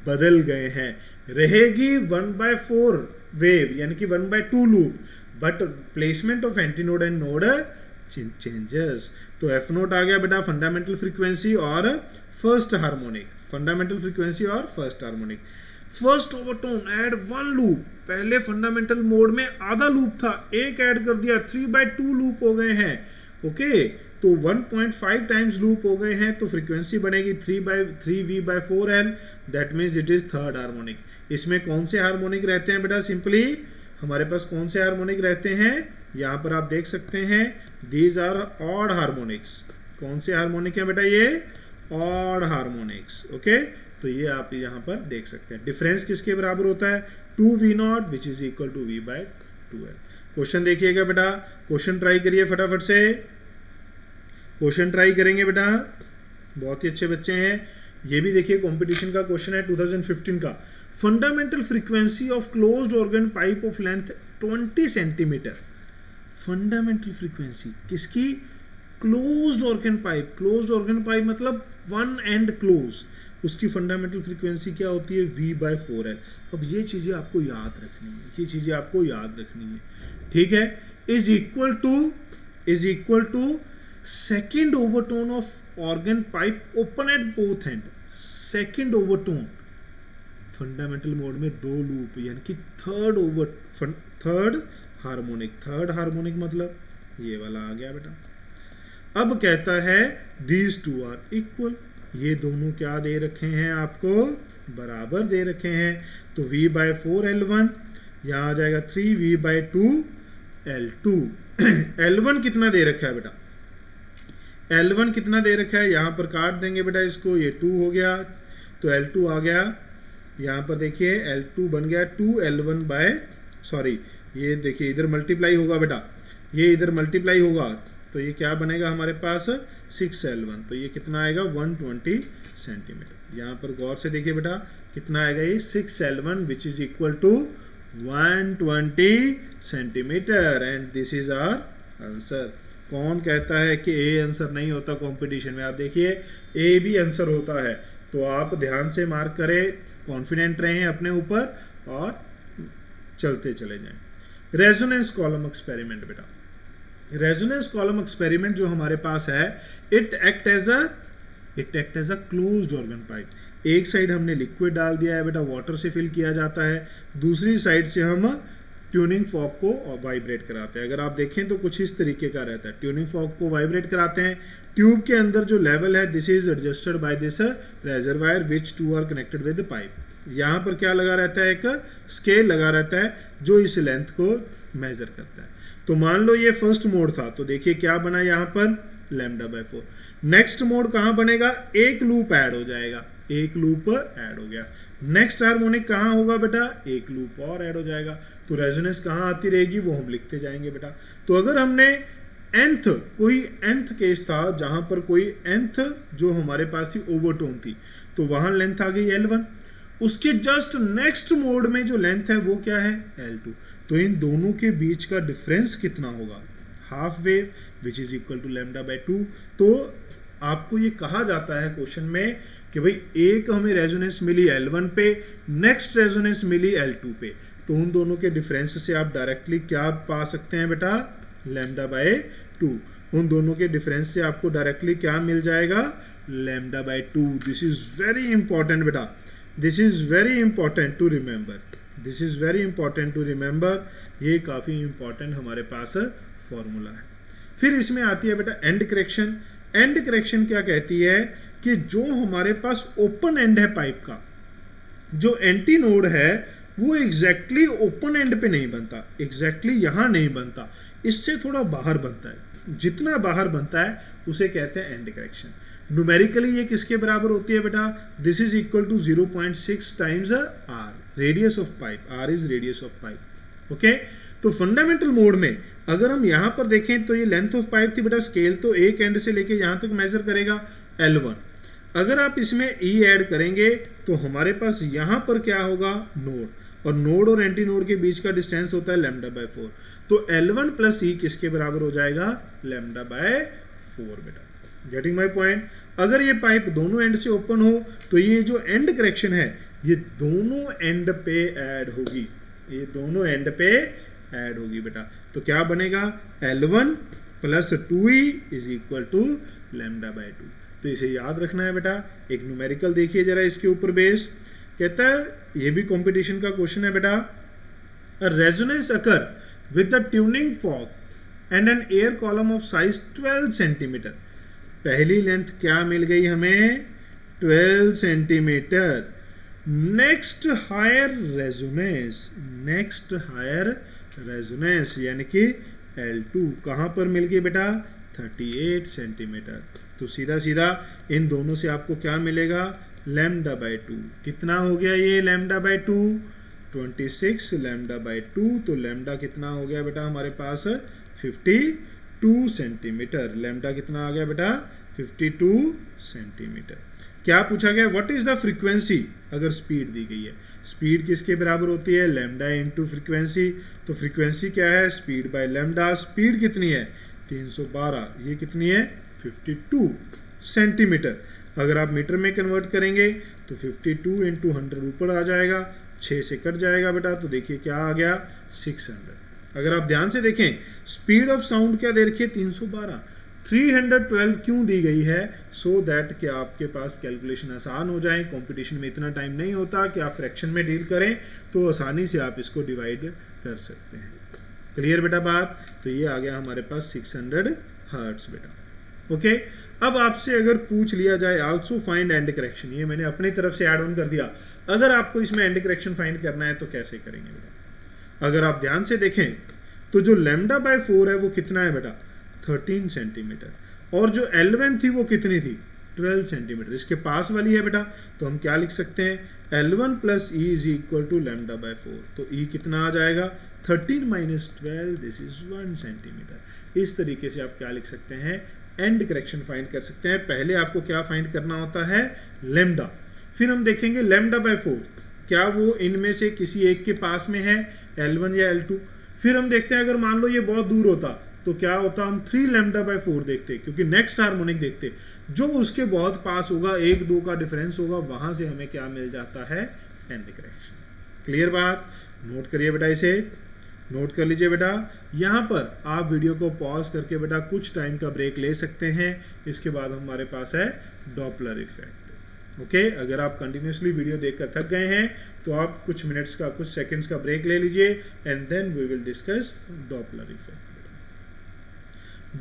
बदल गए हैं। रहेगी 1/4 वेव यानी कि 1/2 loop, but placement of anti node and node changes. तो F0 आ गया बेटा फंडामेंटल फ्रीक्वेंसी और फर्स्ट हार्मोनिक, फंडामेंटल फ्रीक्वेंसी और first harmonic. First overtone add one loop, पहले फंडामेंटल मोड में आधा लूप था, एक ऐड कर दिया, 3/2 लूप हो गए हैं। ओके, तो 1.5 टाइम्स लूप हो गए हैं, तो फ्रीक्वेंसी बनेगी 3V/4L, that means it is third harmonic. इसमें कौन से हार्मोनिक रहते हैं बेटा, सिंपली हमारे पास कौन से हार्मोनिक रहते हैं, यहाँ पर आप देख सकते हैं दीज आर ऑड हार्मोनिक्स। कौन से हार्मोनिक है बेटा, ये ऑड हार्मोनिक्स। ओके, तो ये आप यहाँ पर देख सकते हैं। डिफरेंस किसके बराबर होता है, 2V0 which is equal to V/2L। Question देखिएगा बेटा, क्वेश्चन ट्राई करिए फटाफट से, क्वेश्चन ट्राई करेंगे बेटा, बहुत ही अच्छे बच्चे हैं। ये भी देखिए कंपटीशन का क्वेश्चन है 2015 का। Fundamental frequency of closed organ pipe of length 20 centimetre. Fundamental frequency किसकी, closed organ pipe. Closed organ pipe मतलब वन एंड क्लोज, उसकी फंडामेंटल फ्रीक्वेंसी क्या होती है, V/4L। अब ये चीजें आपको याद रखनी है, ये चीजें आपको याद रखनी है, ठीक है। Is equal to second overtone of organ pipe open at both end. Second overtone fundamental mode में 2 लूप यानी कि थर्ड हार्मोनिक मतलब ये वाला आ गया बेटा। अब कहता है दीज टू आर इक्वल, ये दोनों क्या दे रखे हैं आपको, बराबर दे रखे हैं। तो V/4L1 यहाँ आ जाएगा 3V/2L2। L1 कितना दे रखा है बेटा, L1 कितना दे रखा है, यहाँ पर काट देंगे बेटा इसको, ये 2 हो गया, तो L2 आ गया। यहाँ पर देखिए L2 बन गया 2L1 ये देखिए इधर मल्टीप्लाई होगा बेटा, ये इधर मल्टीप्लाई होगा, तो ये क्या बनेगा हमारे पास 6L1, तो ये कितना आएगा 120 सेंटीमीटर। यहाँ पर गौर से देखिए बेटा कितना आएगा, ये 6L1 which is equal to 120 centimetre, and this is our answer. कौन कहता है कि ए आंसर नहीं होता कंपटीशन में? आप देखिए ए भी आंसर होता है, तो आप ध्यान से मार्क करें, कॉन्फिडेंट रहें अपने ऊपर और चलते चले जाएं। रेजोनेंस कॉलम एक्सपेरिमेंट बेटा, रेजोनेंस कॉलम एक्सपेरिमेंट जो हमारे पास है, it act as a closed organ pipe. एक साइड हमने लिक्विड डाल दिया है बेटा, वाटर से फिल किया जाता है, दूसरी साइड से हम ट्यूनिंग फॉर्क को वाइब्रेट कराते हैं। अगर आप देखें तो कुछ इस तरीके का रहता है, ट्यूनिंग फॉर्क को वाइब्रेट कराते हैं, ट्यूब के अंदर जो लेवल है this is adjusted by this reservoir which two are connected with the pipe. यहाँ पर क्या लगा रहता है, एक स्केल लगा रहता है जो इस लेंथ को मेजर करता है। तो मान लो ये फर्स्ट मोड था, तो देखिए क्या बना यहाँ पर λ/4। नेक्स्ट मोड कहाँ बनेगा, एक लूप ऐड हो जाएगा, एक लूप ऐड हो गया। नेक्स्ट हार्मोनिक कहाँ होगा बेटा, एक लूप और ऐड हो जाएगा। तो रेजोनेंस कहाँ आती रहेगी वो हम लिखते जाएंगे बेटा। तो अगर हमने कोई nth केस था जहां पर कोई nth जो हमारे पास थी ओवरटोन थी, तो वहां लेंथ आ गई L1। उसके जस्ट नेक्स्ट मोड में जो लेंथ है वो क्या है, L2। तो इन दोनों के बीच का डिफरेंस कितना होगा, half wave which is equal to λ/2। तो आपको ये कहा जाता है क्वेश्चन में कि भाई एक हमें रेजोनेंस मिली L1 पे, नेक्स्ट रेजोनेंस मिली L2 पे, तो उन दोनों के डिफरेंस से आप डायरेक्टली क्या पा सकते हैं बेटा, λ/2। उन दोनों के डिफरेंस से आपको डायरेक्टली क्या मिल जाएगा, λ/2। दिस इज वेरी इंपॉर्टेंट बेटा, this is very important to remember, this is very important to remember. ये काफ़ी इंपॉर्टेंट हमारे पास फॉर्मूला है। फिर इसमें आती है बेटा एंड करेक्शन। एंड करेक्शन क्या कहती है कि जो हमारे पास ओपन एंड है पाइप का, जो एंटी नोड है वो एग्जैक्टली ओपन एंड पे नहीं बनता, एग्जैक्टली यहाँ नहीं बनता, इससे थोड़ा बाहर बनता है। जितना बाहर बनता है उसे कहते हैं एंड करेक्शन। न्यूमेरिकली ये किसके बराबर होती है बेटा, this is equal to 0.6 times R, radius of pipe, R is radius of pipe. Okay, तो फंडामेंटल मोड में अगर हम यहाँ पर देखें तो ये लेंथ ऑफ पाइप थी बेटा, स्केल तो एक एंड से लेके यहाँ तक मेजर करेगा L1। अगर आप इसमें E ऐड करेंगे तो हमारे पास यहाँ पर क्या होगा, नोड, और नोड और एंटी नोड के बीच का डिस्टेंस होता है λ/4। तो L1 प्लस E किसके बराबर हो जाएगा, λ/4 बेटा। Getting my point. अगर ये पाइप दोनों एंड से ओपन हो तो ये जो एंड करेक्शन है ये दोनों एंड पे ऐड होगी, ये दोनों एंड पे ऐड होगी बेटा। तो क्या बनेगा, L1 plus 2E is equal to λ/2। तो इसे याद रखना है बेटा। एक न्यूमेरिकल देखिए जरा इसके ऊपर बेस्ड, कहता है ये भी कंपटीशन का क्वेश्चन है बेटा, resonance occur with the tuning fork and an air column of size 12 centimetre. पहली लेंथ क्या मिल गई हमें, 12 centimetre. Next higher resonance, next higher resonance यानी कि L2 कहां पर मिल गई बेटा, 38 सेंटीमीटर। तो सीधा सीधा इन दोनों से आपको क्या मिलेगा, λ/2। कितना हो गया ये λ/2, 26 λ/2। तो लैम्डा कितना हो गया बेटा हमारे पास, 52 सेंटीमीटर। लैम्डा कितना आ गया बेटा, 52 सेंटीमीटर। क्या पूछा गया, व्हाट इज द फ्रीक्वेंसी, अगर स्पीड दी गई है, स्पीड किसके बराबर होती है, लैम्डा इंटू फ्रीक्वेंसी। तो फ्रीक्वेंसी क्या है, स्पीड बाय लैम्डा। स्पीड कितनी है, 312, ये कितनी है, 52 सेंटीमीटर। अगर आप मीटर में कन्वर्ट करेंगे तो 52 इंटू 100 ऊपर आ जाएगा, 6 से कट जाएगा बेटा, तो देखिए क्या आ गया, 600। अगर आप ध्यान से देखें स्पीड ऑफ साउंड क्या दे रखी है, 312। 312 क्यों दी गई है, सो दैट कि आपके पास कैलकुलेशन आसान हो जाए। कंपटीशन में इतना टाइम नहीं होता कि आप फ्रैक्शन में डील करें, तो आसानी से आप इसको डिवाइड कर सकते हैं। क्लियर बेटा बात। तो ये आ गया हमारे पास 600 हर्ट्ज बेटा। ओके, अब आपसे अगर पूछ लिया जाए आल्सो फाइंड एंड करेक्शन, ये मैंने अपनी तरफ से ऐड ऑन कर दिया, अगर आपको इसमें एंड करेक्शन फाइंड करना है तो कैसे करेंगे बेटा। अगर आप ध्यान से देखें तो जो λ/4 है वो कितना है बेटा, 13 सेंटीमीटर, और जो L1 थी वो कितनी थी, 12 सेंटीमीटर। इसके पास वाली है बेटा, तो हम क्या लिख सकते हैं, L1 plus E is equal to λ/4। तो E कितना आ जाएगा, 13 माइनस 12, दिस इज 1 सेंटीमीटर। इस तरीके से आप क्या लिख सकते हैं, एंड करेक्शन फाइंड कर सकते हैं। पहले आपको क्या फाइंड करना होता है, लैम्डा, फिर हम देखेंगे λ/4 क्या वो इनमें से किसी एक के पास में है, L1 या L2। फिर हम देखते हैं अगर मान लो ये बहुत दूर होता तो क्या होता, हम 3 λ/4 देखते, क्योंकि नेक्स्ट हार्मोनिक देखते, जो उसके बहुत पास होगा, 1-2 का डिफरेंस होगा, वहां से हमें क्या मिल जाता है, एंटी करेक्शन। क्लियर बात, नोट करिए बेटा, इसे नोट कर लीजिए बेटा। यहाँ पर आप वीडियो को पॉज करके बेटा कुछ टाइम का ब्रेक ले सकते हैं। इसके बाद हमारे पास है डॉपलर इफेक्ट। ओके, अगर आप कंटिन्यूसली वीडियो देखकर थक गए हैं तो आप कुछ मिनट्स का, कुछ सेकंड्स का ब्रेक ले लीजिए and then we will discuss Doppler effect.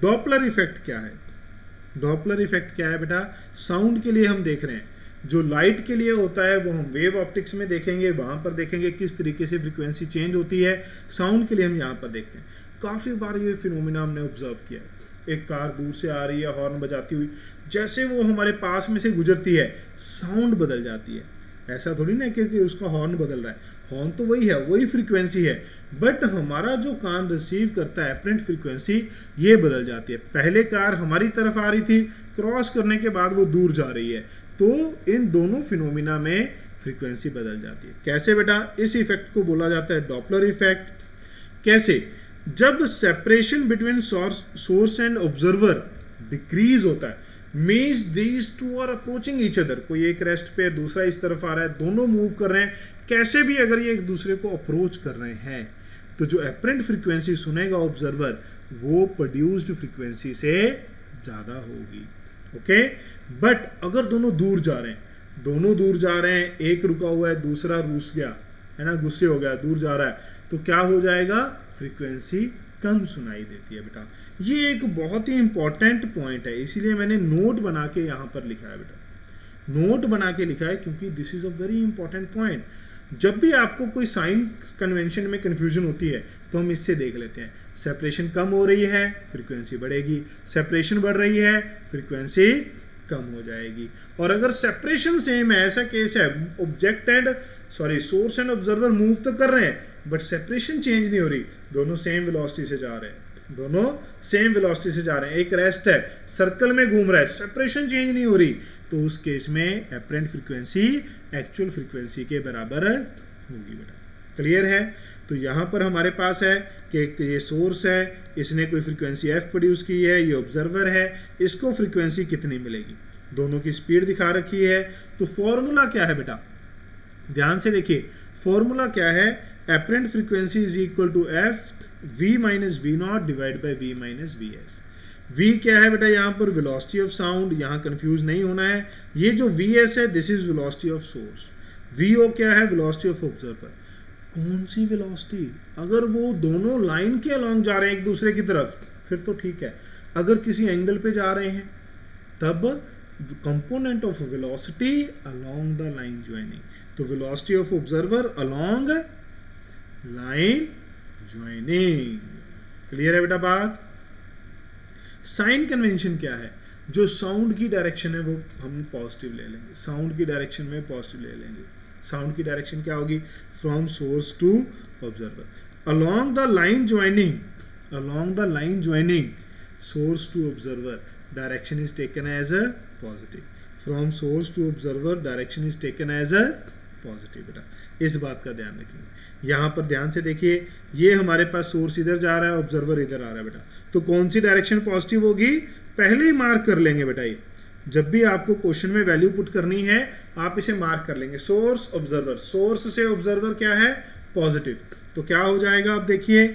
Doppler effect क्या है? डॉपलर इफेक्ट क्या है बेटा? साउंड के लिए हम देख रहे हैं, जो लाइट के लिए होता है वो हम वेव ऑप्टिक्स में देखेंगे, वहां पर देखेंगे किस तरीके से फ्रीक्वेंसी चेंज होती है। साउंड के लिए हम यहाँ पर देखते हैं। काफी बार ये फिनोमिना हमने ऑब्जर्व किया है, एक कार दूर से आ रही है हॉर्न बजाती हुई, जैसे वो हमारे पास में से गुजरती है साउंड बदल जाती है। ऐसा थोड़ी ना कि उसका हॉर्न बदल रहा है, हॉर्न तो वही है, वही फ्रीक्वेंसी है, बट हमारा जो कान रिसीव करता है एपरेंट फ्रीक्वेंसी ये बदल जाती है। पहले कार हमारी तरफ आ रही थी, क्रॉस करने के बाद वो दूर जा रही है, तो इन दोनों फिनोमिना में फ्रीक्वेंसी बदल जाती है। कैसे बेटा? इस इफेक्ट को बोला जाता है डॉपलर इफेक्ट। कैसे? जब separation between source and observer decrease होता है, means these two are approaching each other, कोई एक रेस्ट पे, दूसरा इस तरफ आ रहा है, दोनों मूव कर रहे हैं, कैसे भी अगर ये एक दूसरे को अप्रोच कर रहे हैं, तो जो एपरेंट फ्रीक्वेंसी सुनेगा ऑब्जर्वर वो प्रोड्यूस्ड फ्रीक्वेंसी से ज्यादा होगी। ओके, बट अगर दोनों दूर जा रहे हैं, एक रुका हुआ है, दूसरा रुस गया है ना, गुस्से हो गया, दूर जा रहा है, तो क्या हो जाएगा, फ्रीक्वेंसी कम सुनाई देती है बेटा। ये एक बहुत ही इंपॉर्टेंट पॉइंट है, इसीलिए मैंने नोट बना के यहां पर लिखा है बेटा, नोट बना के लिखा है, क्योंकि this is a very important point. जब भी आपको कोई साइन कन्वेंशन में कंफ्यूजन होती है तो हम इससे देख लेते हैं, सेपरेशन कम हो रही है फ्रीक्वेंसी बढ़ेगी, सेपरेशन बढ़ रही है फ्रीक्वेंसी कम हो जाएगी। और अगर सेपरेशन सेम है, ऐसा केस है, सोर्स एंड ऑब्जर्वर मूव तो कर रहे हैं बट सेपरेशन चेंज नहीं हो रही, दोनों सेम वेलोसिटी से जा रहे हैं, एक रेस्ट है, सर्कल में घूम रहा है, सेपरेशन चेंज नहीं हो रही, तो उस केस में एपरेंट फ्रीक्वेंसी एक्चुअल फ्रीक्वेंसी के बराबर होगी बेटा। क्लियर है? तो यहां पर हमारे पास है कि ये सोर्स है, इसने कोई फ्रीक्वेंसी एफ प्रोड्यूस की है, ये ऑब्जर्वर है, इसको फ्रीक्वेंसी कितनी मिलेगी, दोनों की स्पीड दिखा रखी है। तो फॉर्मूला क्या है बेटा? ध्यान से देखिए, फॉर्मूला क्या है, apparent frequency is equal to F V minus V naught divide by V minus V S. वी क्या है बेटा? यहाँ पर वेलोसिटी ऑफ साउंड, यहाँ कंफ्यूज नहीं होना है, ये जो वी एस है this is velocity of source, V O क्या है, वेलोसिटी ऑफ ऑब्जर्वर। कौन सी वेलोसिटी? अगर वो दोनों लाइन के अलोंग जा रहे हैं एक दूसरे की तरफ फिर तो ठीक है, अगर किसी एंगल पे जा रहे हैं तब component of velocity along the line joining, तो velocity of observer along line joining. Clear है बेटा बात? साइन कन्वेंशन क्या है? जो साउंड की डायरेक्शन है वो हम पॉजिटिव ले लेंगे, साउंड की डायरेक्शन में पॉजिटिव ले लेंगे। साउंड की डायरेक्शन क्या होगी? From source to observer along the line joining source to observer direction is taken as a positive, from source to observer direction is taken as a positive. बेटा इस बात का ध्यान रखेंगे। यहां पर ध्यान से देखिए, ये हमारे पास सोर्स इधर जा रहा है, ऑब्जर्वर इधर आ रहा है बेटा, तो कौन सी डायरेक्शन पॉजिटिव होगी पहले ही मार्क कर लेंगे बेटा। ये जब भी आपको क्वेश्चन में वैल्यू पुट करनी है आप इसे मार्क कर लेंगे, सोर्स ऑब्जर्वर, सोर्स से ऑब्जर्वर क्या है, पॉजिटिव, तो क्या हो जाएगा आप देखिए,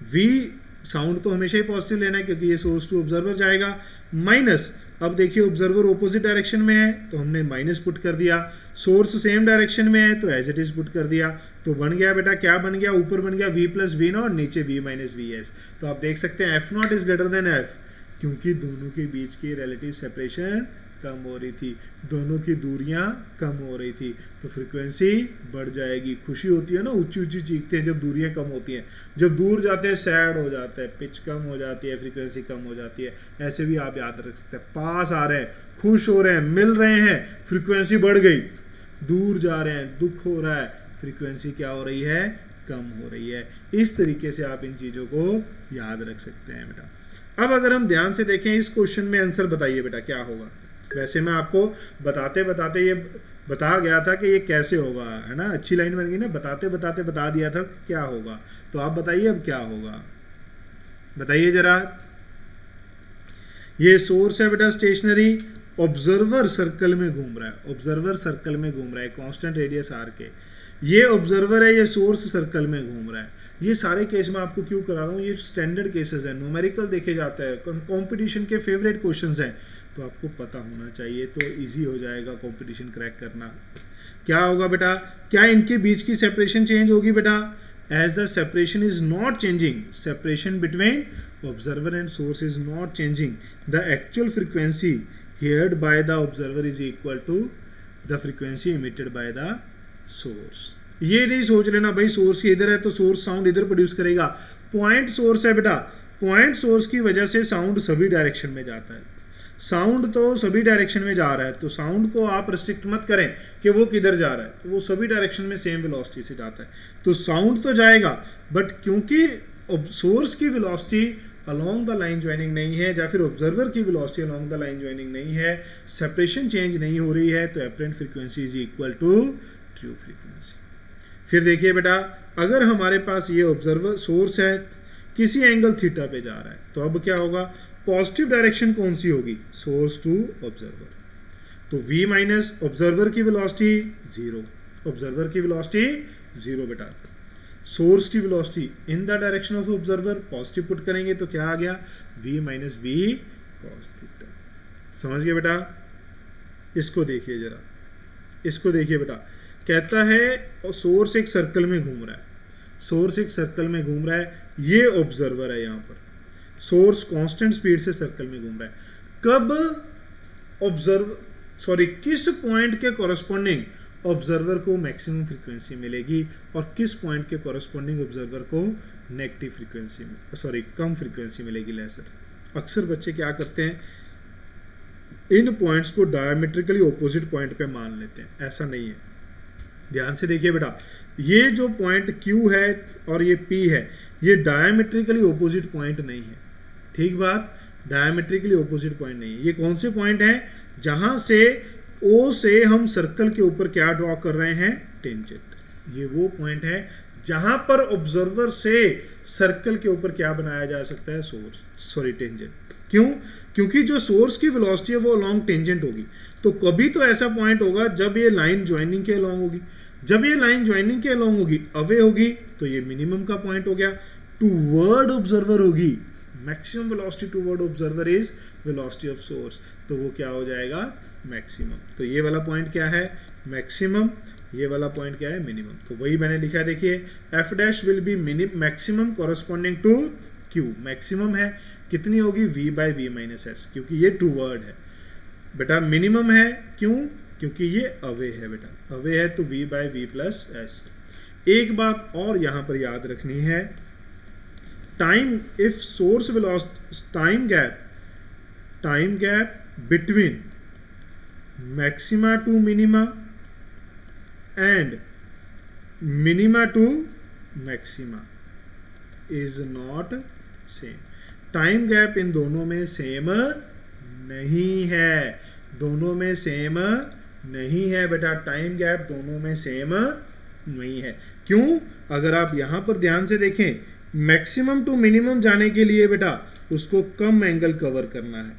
वी साउंड तो हमेशा ही पॉजिटिव लेना है क्योंकि ये सोर्स टू ऑब्जर्वर जाएगा, माइनस, अब देखिए ऑब्जर्वर ऑपोजिट डायरेक्शन में है तो हमने माइनस पुट कर दिया, सोर्स सेम डायरेक्शन में है तो एज इट इज पुट कर दिया, तो बन गया बेटा, क्या बन गया, ऊपर बन गया v प्लस वी नॉट, नीचे v माइनस वी एस। तो आप देख सकते हैं F not is greater than F, क्योंकि दोनों के बीच की रिलेटिव सेपरेशन कम हो रही थी, दोनों की दूरियां कम हो रही थी, तो फ्रीक्वेंसी बढ़ जाएगी। खुशी होती है ना, ऊंची ऊंची चीखते हैं जब दूरियां कम होती हैं, जब दूर जाते हैं सैड हो जाता है, पिच कम हो जाती है, फ्रीक्वेंसी कम हो जाती है। ऐसे भी आप याद रख सकते हैं, पास आ रहे हैं, खुश हो रहे हैं, मिल रहे हैं, फ्रीक्वेंसी बढ़ गई, दूर जा रहे हैं, दुख हो रहा है, फ्रीक्वेंसी क्या हो रही है, कम हो रही है। इस तरीके से आप इन चीजों को याद रख सकते हैं बेटा। अब अगर हम ध्यान से देखें इस क्वेश्चन में आंसर बताइए बेटा क्या होगा। वैसे मैं आपको बताते बताते ये बता गया था कि ये कैसे होगा, है ना, अच्छी लाइन बन गई ना, बताते बताते बता दिया था क्या होगा, तो आप बताइए अब क्या होगा। बताइए जरा। ये सोर्स है बेटा स्टेशनरी, ऑब्जर्वर सर्कल में घूम रहा है, ऑब्जर्वर सर्कल में घूम रहा है कांस्टेंट रेडियस आर के। ये ऑब्जर्वर है, ये सोर्स सर्कल में घूम रहा है। ये सारे केस मैं आपको क्यों करा रहा हूँ, ये स्टैंडर्ड केसेस है, न्यूमेरिकल देखे जाता है, कंपटीशन के फेवरेट क्वेश्चंस हैं, तो आपको पता होना चाहिए, तो इजी हो जाएगा कंपटीशन क्रैक करना। क्या होगा बेटा, क्या इनके बीच की सेपरेशन चेंज होगी बेटा? As the separation is not changing, separation between observer and source is not changing, the actual frequency heard by the observer is equal to the frequency emitted by the source। ये नहीं सोच लेना भाई source इधर है तो source sound इधर produce करेगा, पॉइंट सोर्स है बेटा, पॉइंट सोर्स की वजह से साउंड सभी डायरेक्शन में जाता है, साउंड तो सभी डायरेक्शन में जा रहा है, तो साउंड को आप रिस्ट्रिक्ट मत करें कि वो किधर जा रहा है, तो वो सभी डायरेक्शन में सेम वेलोसिटी से जाता है, तो साउंड तो जाएगा, बट क्योंकि सोर्स की velocity along the line joining नहीं है, या फिर ऑब्जर्वर की velocity along the line joining नहीं है, सेपरेशन चेंज नहीं हो रही है, तो apparent frequency is equal to true frequency. फिर देखिए बेटा, अगर हमारे पास ये ऑब्जर्वर सोर्स है, किसी एंगल थीटा पे जा रहा है, तो अब क्या होगा, पॉजिटिव डायरेक्शन कौन सी होगी, सोर्स टू ऑब्जर्वर, तो v माइनस ऑब्जर्वर की वेलोसिटी 0, ऑब्जर्वर की वेलोसिटी 0 बेटा, सोर्स की velocity in the direction of observer positive put करेंगे तो क्या आ गया, v minus v cos theta. समझ गए बेटा? इसको देखिए जरा, इसको देखिए बेटा, कहता है सोर्स एक सर्कल में घूम रहा है, सोर्स एक सर्कल में घूम रहा है, ये ऑब्जर्वर है, यहाँ पर सोर्स कांस्टेंट स्पीड से सर्कल में घूम रहा है, कब किस पॉइंट के कॉरस्पॉन्डिंग ऑब्जर्वर को मैक्सिमम फ्रीक्वेंसी मिलेगी और किस पॉइंट के कॉरस्पॉन्डिंग ऑब्जर्वर को नेगेटिव फ्रीक्वेंसी कम फ्रीक्वेंसी मिलेगी, लेसर। अक्सर बच्चे क्या करते हैं, इन पॉइंट्स को डायमेट्रिकली ऑपोजिट पॉइंट पे मान लेते हैं, ऐसा नहीं है। ध्यान से देखिए बेटा, ये जो पॉइंट Q है और ये P है, ये डायमेट्रिकली ऑपोजिट पॉइंट नहीं है, ठीक बात, डायमेट्रिकली ऑपोजिट पॉइंट नहीं है। ये कौन से पॉइंट हैं, जहां से O से हम सर्कल के ऊपर क्या ड्रॉ कर रहे हैं, टेंजेंट। ये वो पॉइंट है जहां पर ऑब्जर्वर से सर्कल के ऊपर क्या बनाया जा सकता है, टेंजेंट। क्यों? क्योंकि जो सोर्स की वेलोसिटी है वो अलोंग टेंजेंट होगी, तो कभी तो ऐसा पॉइंट होगा जब ये लाइन ज्वाइनिंग के अलोंग होगी, जब ये लाइन ज्वाइनिंग के अलोंग होगी, अवे होगी, तो ये मिनिमम का पॉइंट हो गया। टूवर्ड ऑब्जर्वर होगी, maximum velocity toward observer is velocity of source, तो वो क्या हो जाएगा, मैक्सिमम। तो ये वाला पॉइंट क्या है, मैक्सिमम, ये वाला पॉइंट क्या है, मिनिमम। तो वही मैंने लिखा है, देखिए F dash will be maximum corresponding to Q, maximum है कितनी होगी, v by V minus S, क्योंकि ये टूवर्ड है बेटा, मिनिमम है क्यों, क्योंकि ये अवे है बेटा, अवे है तो v by V plus S. एक बात और यहां पर याद रखनी है, time if source velocity time gap between maxima to minima and minima to maxima is not same, time gap in दोनों में सेम नहीं है, दोनों में सेम नहीं है बेटा, टाइम गैप दोनों में सेम नहीं है। क्यों? अगर आप यहां पर ध्यान से देखें, मैक्सिमम टू मिनिमम जाने के लिए बेटा उसको कम एंगल कवर करना है,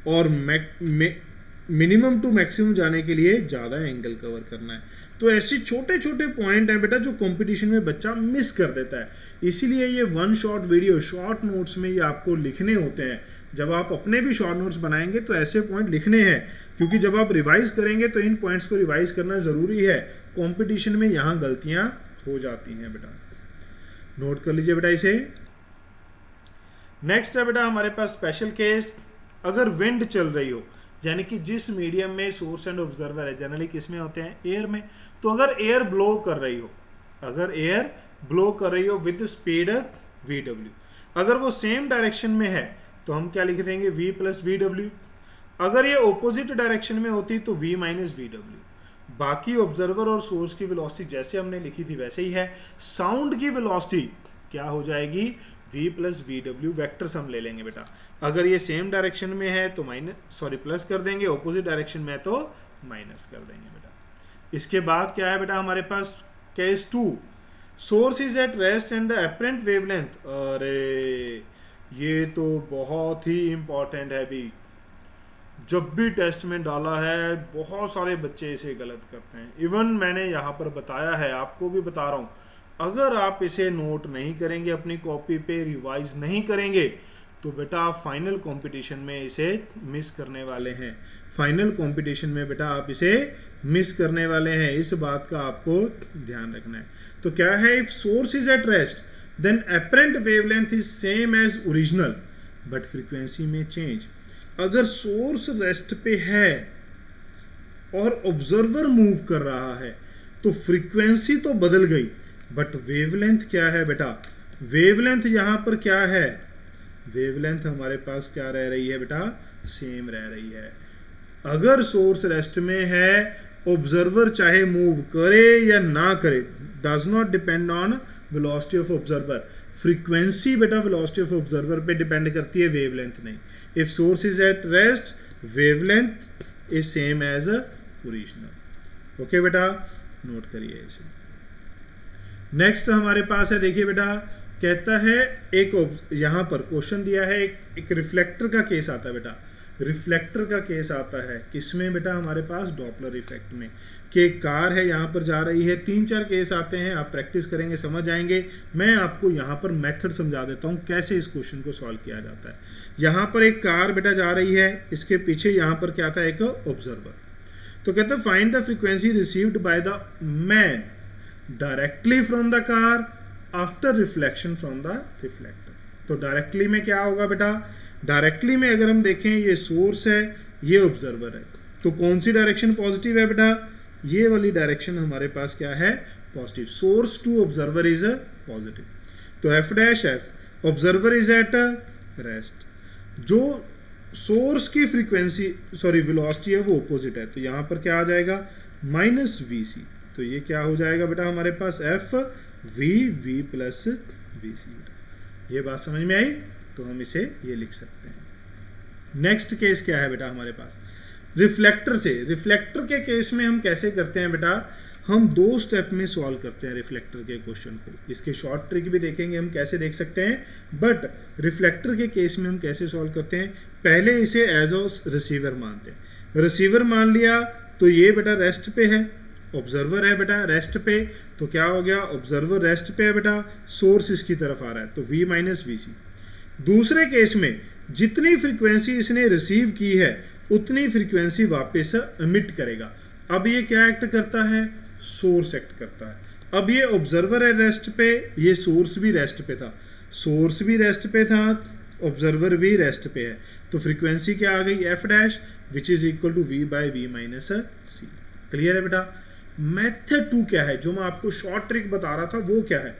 और मिनिमम टू मैक्सिमम जाने के लिए ज़्यादा एंगल कवर करना है। तो ऐसे छोटे छोटे पॉइंट हैं बेटा जो कंपटीशन में बच्चा मिस कर देता है, इसीलिए ये one shot video short notes में ये आपको लिखने होते हैं। जब आप अपने भी शॉर्ट नोट्स बनाएंगे तो ऐसे पॉइंट लिखने हैं, क्योंकि जब आप रिवाइज करेंगे तो इन पॉइंट्स को रिवाइज करना ज़रूरी है, कंपटीशन में यहाँ गलतियाँ हो जाती हैं बेटा, नोट कर लीजिए बेटा इसे। नेक्स्ट है बेटा हमारे पास स्पेशल केस, अगर विंड चल रही हो, यानी कि जिस मीडियम में सोर्स एंड ऑब्जर्वर है, जनरली किस में होते हैं, एयर में, तो अगर एयर ब्लो कर रही हो, अगर एयर ब्लो कर रही हो विद स्पीड VW, अगर वो सेम डायरेक्शन में है तो हम क्या लिख देंगे, V प्लस VW। अगर ये ऑपोजिट डायरेक्शन में होती तो V माइनस VW। बाकी ऑब्जर्वर और सोर्स की वेलोसिटी जैसे हमने लिखी थी वैसे ही है। साउंड की वेलोसिटी क्या हो जाएगी, V प्लस VW, वेक्टर्स हम ले लेंगे बेटा। अगर ये सेम डायरेक्शन में है तो प्लस कर देंगे, ऑपोजिट डायरेक्शन में है तो माइनस कर देंगे बेटा। इसके बाद क्या है बेटा हमारे पास, case 2, source is at rest and the apparent wavelength. अरे ये तो बहुत ही इम्पोर्टेंट है भी, जब भी टेस्ट में डाला है बहुत सारे बच्चे इसे गलत करते हैं। इवन मैंने यहाँ पर बताया है, आपको भी बता रहा हूँ, अगर आप इसे नोट नहीं करेंगे, अपनी कॉपी पे रिवाइज नहीं करेंगे, तो बेटा आप फाइनल कंपटीशन में इसे मिस करने वाले हैं। फाइनल कंपटीशन में बेटा आप इसे मिस करने वाले हैं, इस बात का आपको ध्यान रखना है। तो क्या है, if source is at rest then apparent wavelength is same as original but frequency में चेंज। अगर सोर्स रेस्ट पे है और ऑब्जर्वर मूव कर रहा है तो फ्रीक्वेंसी तो बदल गई, बट वेवलेंथ क्या है बेटा, वेवलेंथ यहां पर क्या है, वेवलेंथ हमारे पास क्या रह रही है बेटा, सेम रह रही है। अगर सोर्स रेस्ट में है, ऑब्जर्वर चाहे मूव करे या ना करे, does not depend on velocity of observer. Frequency बेटा वेलोसिटी ऑफ ऑब्जर्वर पे डिपेंड करती है, वेवलेंथ नहीं। If source is at rest wavelength is same as original. Okay बेटा, नोट करिए इसे। नेक्स्ट हमारे पास है, देखिए बेटा, कहता है एक यहां पर क्वेश्चन दिया है, एक रिफ्लेक्टर का केस आता है बेटा। रिफ्लेक्टर का केस आता है किसमें बेटा, हमारे पास डॉपलर इफेक्ट में, कि एक कार है यहां पर जा रही है। 3-4 केस आते हैं, आप प्रैक्टिस करेंगे समझ आएंगे। मैं आपको यहां पर मेथड समझा देता हूं कैसे इस क्वेश्चन को सॉल्व किया जाता है। यहां पर एक कार बेटा जा रही है, इसके पीछे यहां पर क्या था, एक ऑब्जर्वर। तो कहता है find the frequency received by the man directly from the car after reflection from the reflector. तो डायरेक्टली में क्या होगा बेटा, डायरेक्टली में अगर हम देखें, ये सोर्स है, ये ऑब्जर्वर है, तो कौन सी डायरेक्शन पॉजिटिव है बेटा, ये वाली डायरेक्शन हमारे पास क्या है, positive. Source to observer is positive. तो F dash F, observer is at rest, जो सोर्स की फ्रीक्वेंसी वेलोसिटी है वो अपोजिट है, तो यहां पर क्या आ जाएगा, माइनस वी सी। तो ये क्या हो जाएगा बेटा हमारे पास, F we plus we C. ये बात समझ में आई, तो हम इसे ये लिख सकते हैं। नेक्स्ट केस क्या है बेटा हमारे पास, रिफ्लेक्टर से। रिफ्लेक्टर के केस में हम कैसे करते हैं बेटा, हम 2 स्टेप में सॉल्व करते हैं रिफ्लेक्टर के क्वेश्चन को। इसके शॉर्ट ट्रिक भी देखेंगे हम कैसे देख सकते हैं, बट रिफ्लेक्टर के केस में हम कैसे सॉल्व करते हैं, पहले इसे एज अ रिसीवर मानते हैं। रिसीवर मान लिया तो ये बेटा रेस्ट पे है, ऑब्जर्वर है बेटा रेस्ट पे, तो क्या हो गया, ऑब्जर्वर रेस्ट पे है बेटा, सोर्स इसकी तरफ आ रहा है, तो v माइनस वी सी। दूसरे केस में जितनी फ्रीक्वेंसी इसने रिसीव की है उतनी फ्रीक्वेंसी वापस एमिट करेगा। अब ये क्या एक्ट करता है, सोर्स एक्ट करता है। अब ये ऑब्जर्वर है रेस्ट पे, ये सोर्स भी रेस्ट पे था, सोर्स भी रेस्ट पे था, ऑब्जर्वर भी रेस्ट पे है, तो फ्रीक्वेंसी क्या आ गई, F dash which is equal to V by V minus C. Clear है बेटा। मेथड 2 क्या है, जो मैं आपको शॉर्ट ट्रिक बता रहा था वो क्या है,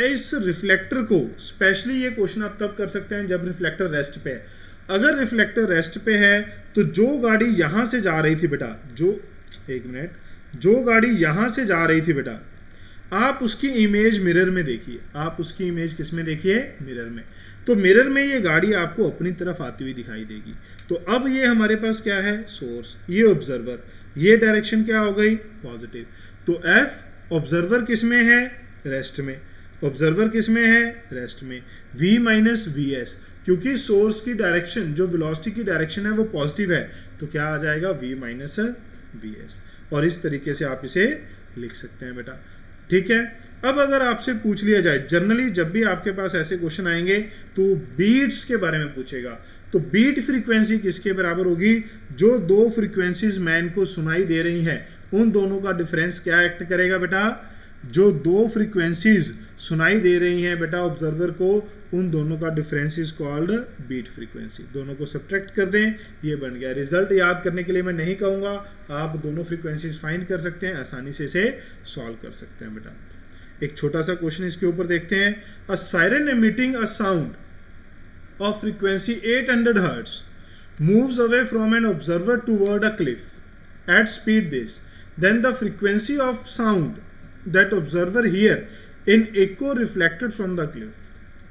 इस रिफ्लेक्टर को स्पेशली ये क्वेश्चन आप तब कर सकते हैं जब रिफ्लेक्टर रेस्ट पे है। अगर रिफ्लेक्टर रेस्ट पे है तो जो गाड़ी यहां से जा रही थी बेटा, जो गाड़ी यहां से जा रही थी बेटा, आप उसकी इमेज मिरर में देखिए, आप उसकी इमेज किस में देखिए, मिरर में। तो मिरर में ये गाड़ी आपको अपनी तरफ आती हुई दिखाई देगी। तो अब ये हमारे पास क्या है, सोर्स, ये ऑब्जर्वर, ये डायरेक्शन क्या हो गई, पॉजिटिव। तो एफ ऑब्जर्वर किस में है, रेस्ट में, ऑब्जर्वर किस में है, रेस्ट में। v माइनस वी एस, क्योंकि सोर्स की डायरेक्शन जो वेलोसिटी की डायरेक्शन है वो पॉजिटिव है, तो क्या आ जाएगा, v माइनस वी एस। और इस तरीके से आप इसे लिख सकते हैं बेटा, ठीक है। अब अगर आपसे पूछ लिया जाए, जनरली जब भी आपके पास ऐसे क्वेश्चन आएंगे तो बीट्स के बारे में पूछेगा, तो बीट फ्रीक्वेंसी किसके बराबर होगी, जो 2 फ्रीक्वेंसीज मैन को सुनाई दे रही हैं उन दोनों का डिफरेंस क्या एक्ट करेगा बेटा, जो 2 फ्रीक्वेंसीज सुनाई दे रही हैं बेटा ऑब्जर्वर को, उन दोनों का difference is called beat frequency. दोनों को सब्ट्रैक्ट कर दें, ये बन गया। रिजल्ट याद करने के लिए मैं नहीं कहूंगा, आप दोनों फ्रीक्वेंसीज फाइंड कर सकते हैं, आसानी से इसे सॉल्व कर सकते हैं बेटा। एक छोटा सा क्वेश्चन इसके ऊपर देखते हैं। A siren emitting a sound of frequency 800 hertz moves away from an observer toward a cliff at speed this, then the frequency of sound that observer hear in echo reflected from the cliff।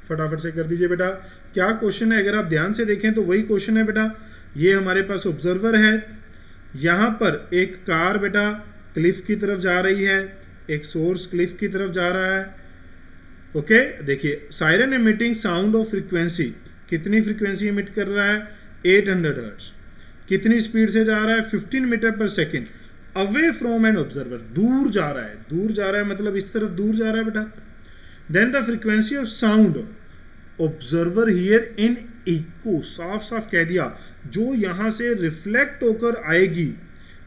फटाफट से कर दीजिए बेटा, क्या question है, अगर आप ध्यान से देखें तो वही क्वेश्चन है बेटा। ये हमारे पास ऑब्जर्वर है, यहां पर एक कार बेटा क्लिफ की तरफ जा रही है, एक सोर्स क्लिफ की तरफ जा रहा है। ओके, देखिए siren emitting sound of frequency कितनी फ्रीक्वेंसी इमिट कर रहा है, 800 हर्ट्ज। कितनी स्पीड से जा रहा है, 15 metre per second. Away from an observer, दूर जा रहा है, दूर जा रहा है मतलब इस तरफ दूर जा रहा है बेटा। Then the frequency of sound observer hear in echo, साफ साफ कह दिया, जो यहां से रिफ्लेक्ट होकर आएगी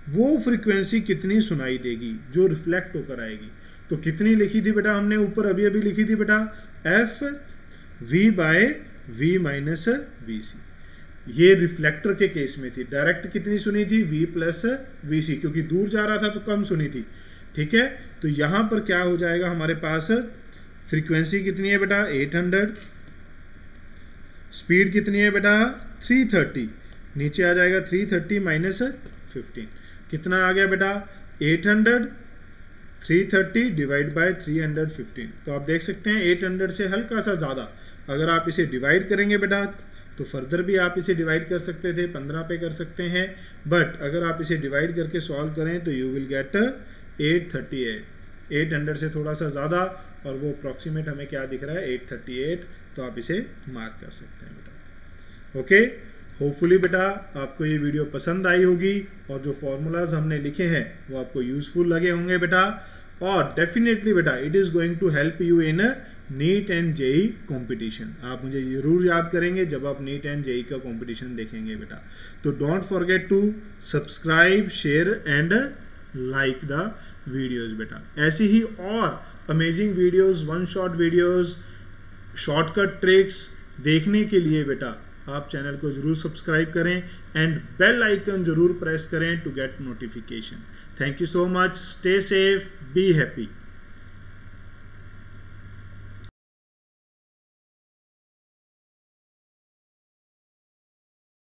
वो फ्रीक्वेंसी कितनी सुनाई देगी, जो रिफ्लेक्ट होकर आएगी। तो कितनी लिखी थी बेटा हमने ऊपर अभी अभी लिखी थी बेटा, F V by V minus V C. ये रिफ्लेक्टर के केस में थी। डायरेक्ट कितनी सुनी थी, v प्लस वी सी, क्योंकि दूर जा रहा था तो कम सुनी थी। ठीक है, तो यहां पर क्या हो जाएगा हमारे पास, फ्रीक्वेंसी कितनी है बेटा 800, स्पीड कितनी है बेटा 330, नीचे आ जाएगा 330 माइनस 15, कितना आ गया बेटा 800, 330 डिवाइड बाय 315। तो आप देख सकते हैं 800 से हल्का सा ज़्यादा। अगर आप इसे डिवाइड करेंगे बेटा तो फर्दर भी आप इसे डिवाइड कर सकते थे, 15 पे कर सकते हैं, बट अगर आप इसे डिवाइड करके सॉल्व करें तो यू विल गेट 838, 800 से थोड़ा सा ज़्यादा, और वो अप्रॉक्सीमेट हमें क्या दिख रहा है 838, तो आप इसे मार्क कर सकते हैं बेटा। ओके, होपफुली बेटा आपको ये वीडियो पसंद आई होगी और जो फॉर्मूलाज हमने लिखे हैं वो आपको यूजफुल लगे होंगे बेटा, और डेफिनेटली बेटा it is going to help you in NEET and JEE competition. आप मुझे जरूर याद करेंगे जब आप नीट एंड जेई का कंपटीशन देखेंगे बेटा। तो don't forget to subscribe, share and like the videos बेटा। ऐसी ही और amazing videos, one shot videos, shortcut tricks देखने के लिए बेटा आप चैनल को जरूर सब्सक्राइब करें एंड बेल आइकन जरूर प्रेस करें to get notification. Thank you so much, stay safe, be happy.